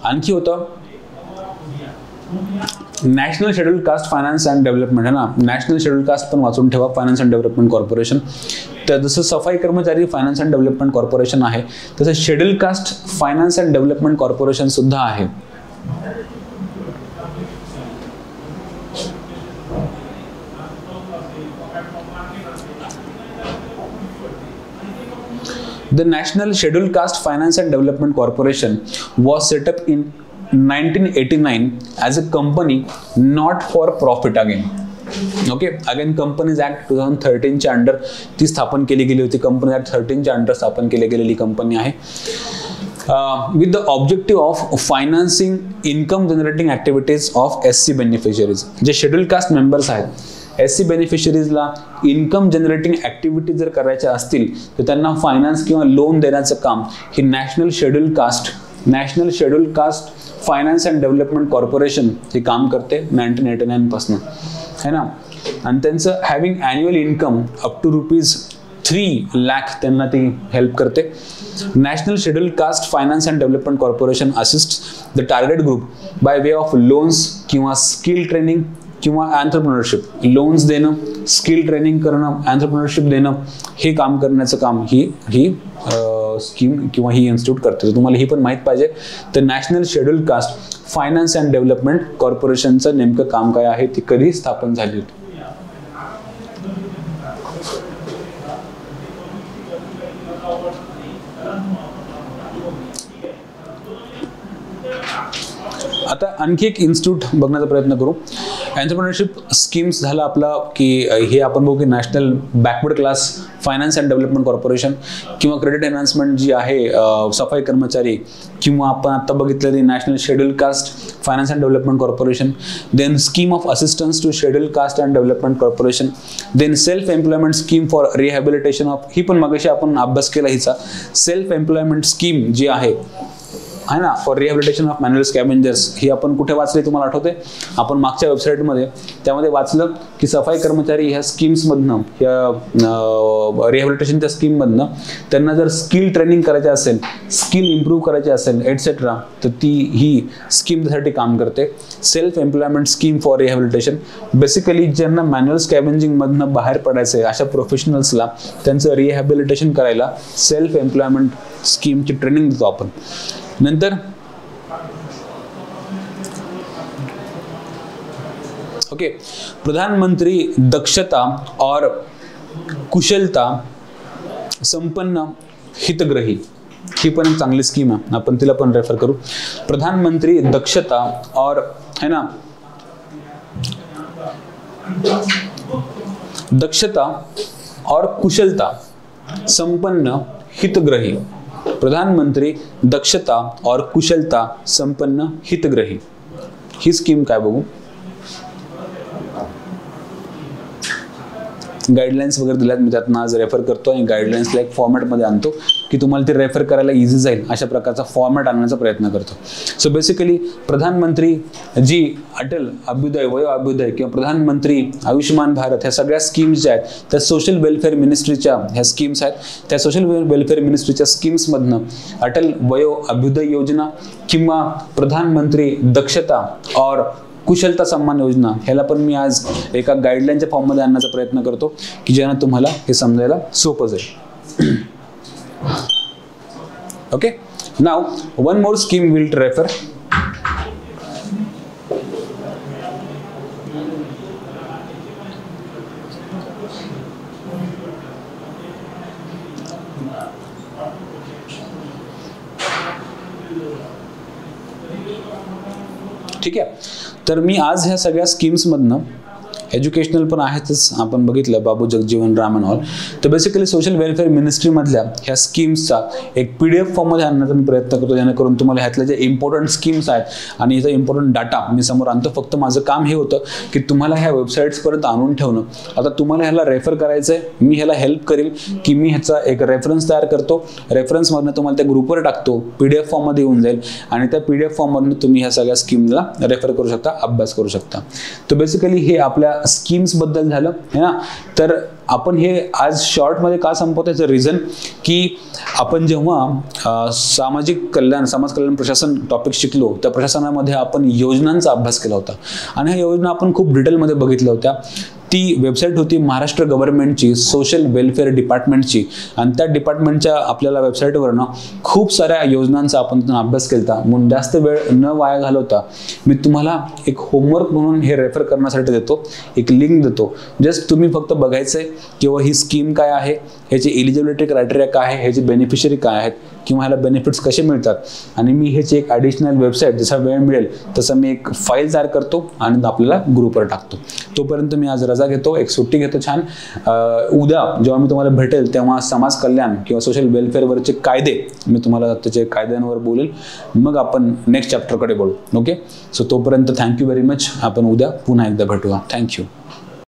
आणखी होतं national schedule caste finance and development आहे ना. नॅशनल शेड्यूल कास्ट पण वाचून ठेवा, फायनान्स अँड डेव्हलपमेंट कॉर्पोरेशन. तर जसं सफाई Karamchari finance and development corporation आहे, तसं schedule caste finance and development corporation सुद्धा आहे. The National Scheduled Caste Finance and Development Corporation was set up in 1989 as a company not for profit again. Okay, again companies act 2013 च्या अंडर ती स्थापन केली गेली होती. कंपनी ऍक्ट 13 च्या अंडर स्थापन केली गेलेली कंपनी आहे. With the objective of financing income generating activities of SC beneficiaries. जे शेड्यूल कास्ट मेंबर्स आहेत, SC बेनिफिशरीजला इन्कम जनरेटिंग ऍक्टिव्हिटी जर करायच्या असतील तर त्यांना फायनान्स किंवा लोन देण्याचं काम हे national schedule caste finance and development corporation हे काम करते 1989 पासून, है ना. आणि त्यांचं having annual income up to ₹3 lakh त्यांना ती हेल्प करते. National schedule caste finance and development corporation assist the target group by way of loans किंवा स्किल ट्रेनिंग किंवा एंटरप्रेन्योरशिप. लोन्स देणं, स्किल ट्रेनिंग करणं, एंटरप्रेन्योरशिप देणं, हे काम करण्याचं काम ही स्कीम किंवा ही इन्स्टिट्यूट करते. तुम्हाला ही पण माहीत पाहिजे. तर national schedule caste finance and development कॉर्पोरेशनचं नेमकं काम काय आहे, ती कधी स्थापन झाली होती. आता आणखी एक इन्स्टिट्यूट बघण्याचा प्रयत्न करू. एंटरप्रेन्योरशिप स्कीम्स झालं आपला की हे आपण बघू की national backward class finance and development corporation किंवा क्रेडिट एनहान्समेंट जी आहे सफाई कर्मचारी, किंवा आपण आता बघितलेली national schedule caste finance and development corporation, then scheme of assistance to schedule caste and development corporation, then self employment scheme for rehabilitation of, ही पण मगाशी आपण अभ्यास केला हिचा. सेल्फ एम्प्लॉयमेंट स्कीम जी आहे ना फॉर रिहॅबिलिटेशन ऑफ मॅन्युअल स्कॅव्हेंजर्स, ही आपण कुठे वाचले तुम्हाला आठवते? आपण मागच्या वेबसाईटमध्ये त्यामध्ये वाचलं की सफाई कर्मचारी ह्या स्कीम्समधनं, ह्या रिहॅबिलिटेशनच्या स्कीममधनं त्यांना जर स्किल ट्रेनिंग करायचे असेल, स्किल इम्प्रूव्ह करायचे असेल एटसेट्रा, तर ही स्कीम त्यासाठी काम करते. Self employment scheme for rehabilitation, basically ज्यांना मॅन्युअल स्कॅव्हेंजिंगमधनं बाहेर पडायचं आहे अशा प्रोफेशनल्सला त्यांचं रिहॅबिलिटेशन करायला सेल्फ एम्प्लॉयमेंट स्कीमची ट्रेनिंग देतो आपण. नंतर ओके, प्रधानमंत्री दक्षता और कुशलता संपन्न हितग्रही, ही पण एक चांगली स्कीम आहे, आपण तिला पण रेफर करू. प्रधानमंत्री दक्षता और, है ना, दक्षता और कुशलता संपन्न हितग्रही. प्रधानमंत्री दक्षता और कुशलता संपन्न हितग्रही, ही स्कीम काय बघू. गाईडलाईन्स वगैरे दिल्यात, मी त्यातनं आज रेफर करतो आणि गाईडलाईन्सला एक फॉर्मॅटमध्ये आणतो की तुम्हाला ते रेफर करायला इझी जाईल, अशा प्रकारचा फॉर्मॅट आणण्याचा प्रयत्न करतो. सो बेसिकली प्रधानमंत्री जी अटल अभ्युदय, वयो अभ्युदय किंवा प्रधानमंत्री आयुष्यमान भारत, ह्या सगळ्या स्कीम्स ज्या आहेत त्या सोशल वेलफेअर मिनिस्ट्रीच्या ह्या स्कीम्स आहेत. त्या सोशल वेलफेअर मिनिस्ट्रीच्या स्कीम्समधनं अटल वयो अभ्युदय योजना किंवा प्रधानमंत्री दक्षता और कुशलता सन्मान योजना, ह्याला पण मी आज एका गाईडलाईनच्या फॉर्ममध्ये आणण्याचा प्रयत्न करतो की ज्यानं तुम्हाला हे समजायला सोपं जाईल. Okay, now one more scheme will refer. ठीक आहे, तर मी आज ह्या सगळ्या स्कीम्समधनं एज्युकेशनल पण आहेतच, आपण बघितलं बाबू जगजीवन राम ऑल. तर बेसिकली सोशल वेलफेअर मिनिस्ट्रीमधल्या ह्या स्कीम्सचा एक PDF फॉर्ममध्ये आणण्याचा मी प्रयत्न करतो, जेणेकरून तुम्हाला ह्यातले जे इम्पॉर्टंट स्कीम्स आहेत आणि याचा इम्पॉर्टंट डाटा मी समोर आणतो. फक्त माझं काम हे होतं की तुम्हाला ह्या वेबसाईट्सपर्यंत आणून ठेवणं. आता तुम्हाला ह्याला रेफर करायचं आहे, मी ह्याला हेल्प करेल की मी ह्याचा एक रेफरन्स तयार करतो, रेफरन्समधनं तुम्हाला त्या ग्रुपवर टाकतो, PDF फॉर्ममध्ये येऊन जाईल आणि त्या PDF फॉर्ममधनं तुम्ही ह्या सगळ्या स्कीमला रेफर करू शकता, अभ्यास करू शकता. तर बेसिकली हे आपल्या स्कीम्स बद्दल झालं है ना. तर आपण हे आज शॉर्टमध्ये का संपवतो याचं रिझन की आपण जेव्हा सामाजिक कल्याण, समाज कल्याण प्रशासन टॉपिक शिकलो, त्या प्रशासनामध्ये आपण योजनांचा अभ्यास केला होता आणि ह्या योजना आपण खूप डिटेलमध्ये बघितल्या होत्या. ती वेबसाईट होती महाराष्ट्र गव्हर्नमेंटची सोशल वेलफेअर डिपार्टमेंटची आणि त्या डिपार्टमेंटच्या आपल्याला वेबसाईटवरनं खूप साऱ्या योजनांचा आपण अभ्यास केला होता. म्हणून जास्त वेळ न वाया घालवता मी तुम्हाला एक होमवर्क म्हणून हे रेफर करण्यासाठी देतो, एक लिंक देतो. जस्ट तुम्ही फक्त बघायचं आहे किंवा ही स्कीम काय आहे, ह्याची एलिजिबिलिटी क्रायटेरिया काय आहे, ह्याची बेनिफिशरी काय आहेत किंवा ह्याला बेनिफिट्स कसे मिळतात आणि मी ह्याची एक ॲडिशनल वेबसाईट जसा वेळ मिळेल तसं मी एक फाईल तयार करतो आणि आपल्याला ग्रुपवर टाकतो. तोपर्यंत मी आज रजा घेतो, एक सुट्टी घेतो छान. उद्या जेव्हा मी तुम्हाला भेटेल तेव्हा समाज कल्याण किंवा सोशल वेलफेअरवरचे कायदे मी तुम्हाला त्याचे कायद्यांवर बोलेल, मग आपण नेक्स्ट चॅप्टरकडे बोलू. ओके, सो तोपर्यंत थँक्यू व्हेरी मच. आपण उद्या पुन्हा एकदा भेटूया. थँक्यू.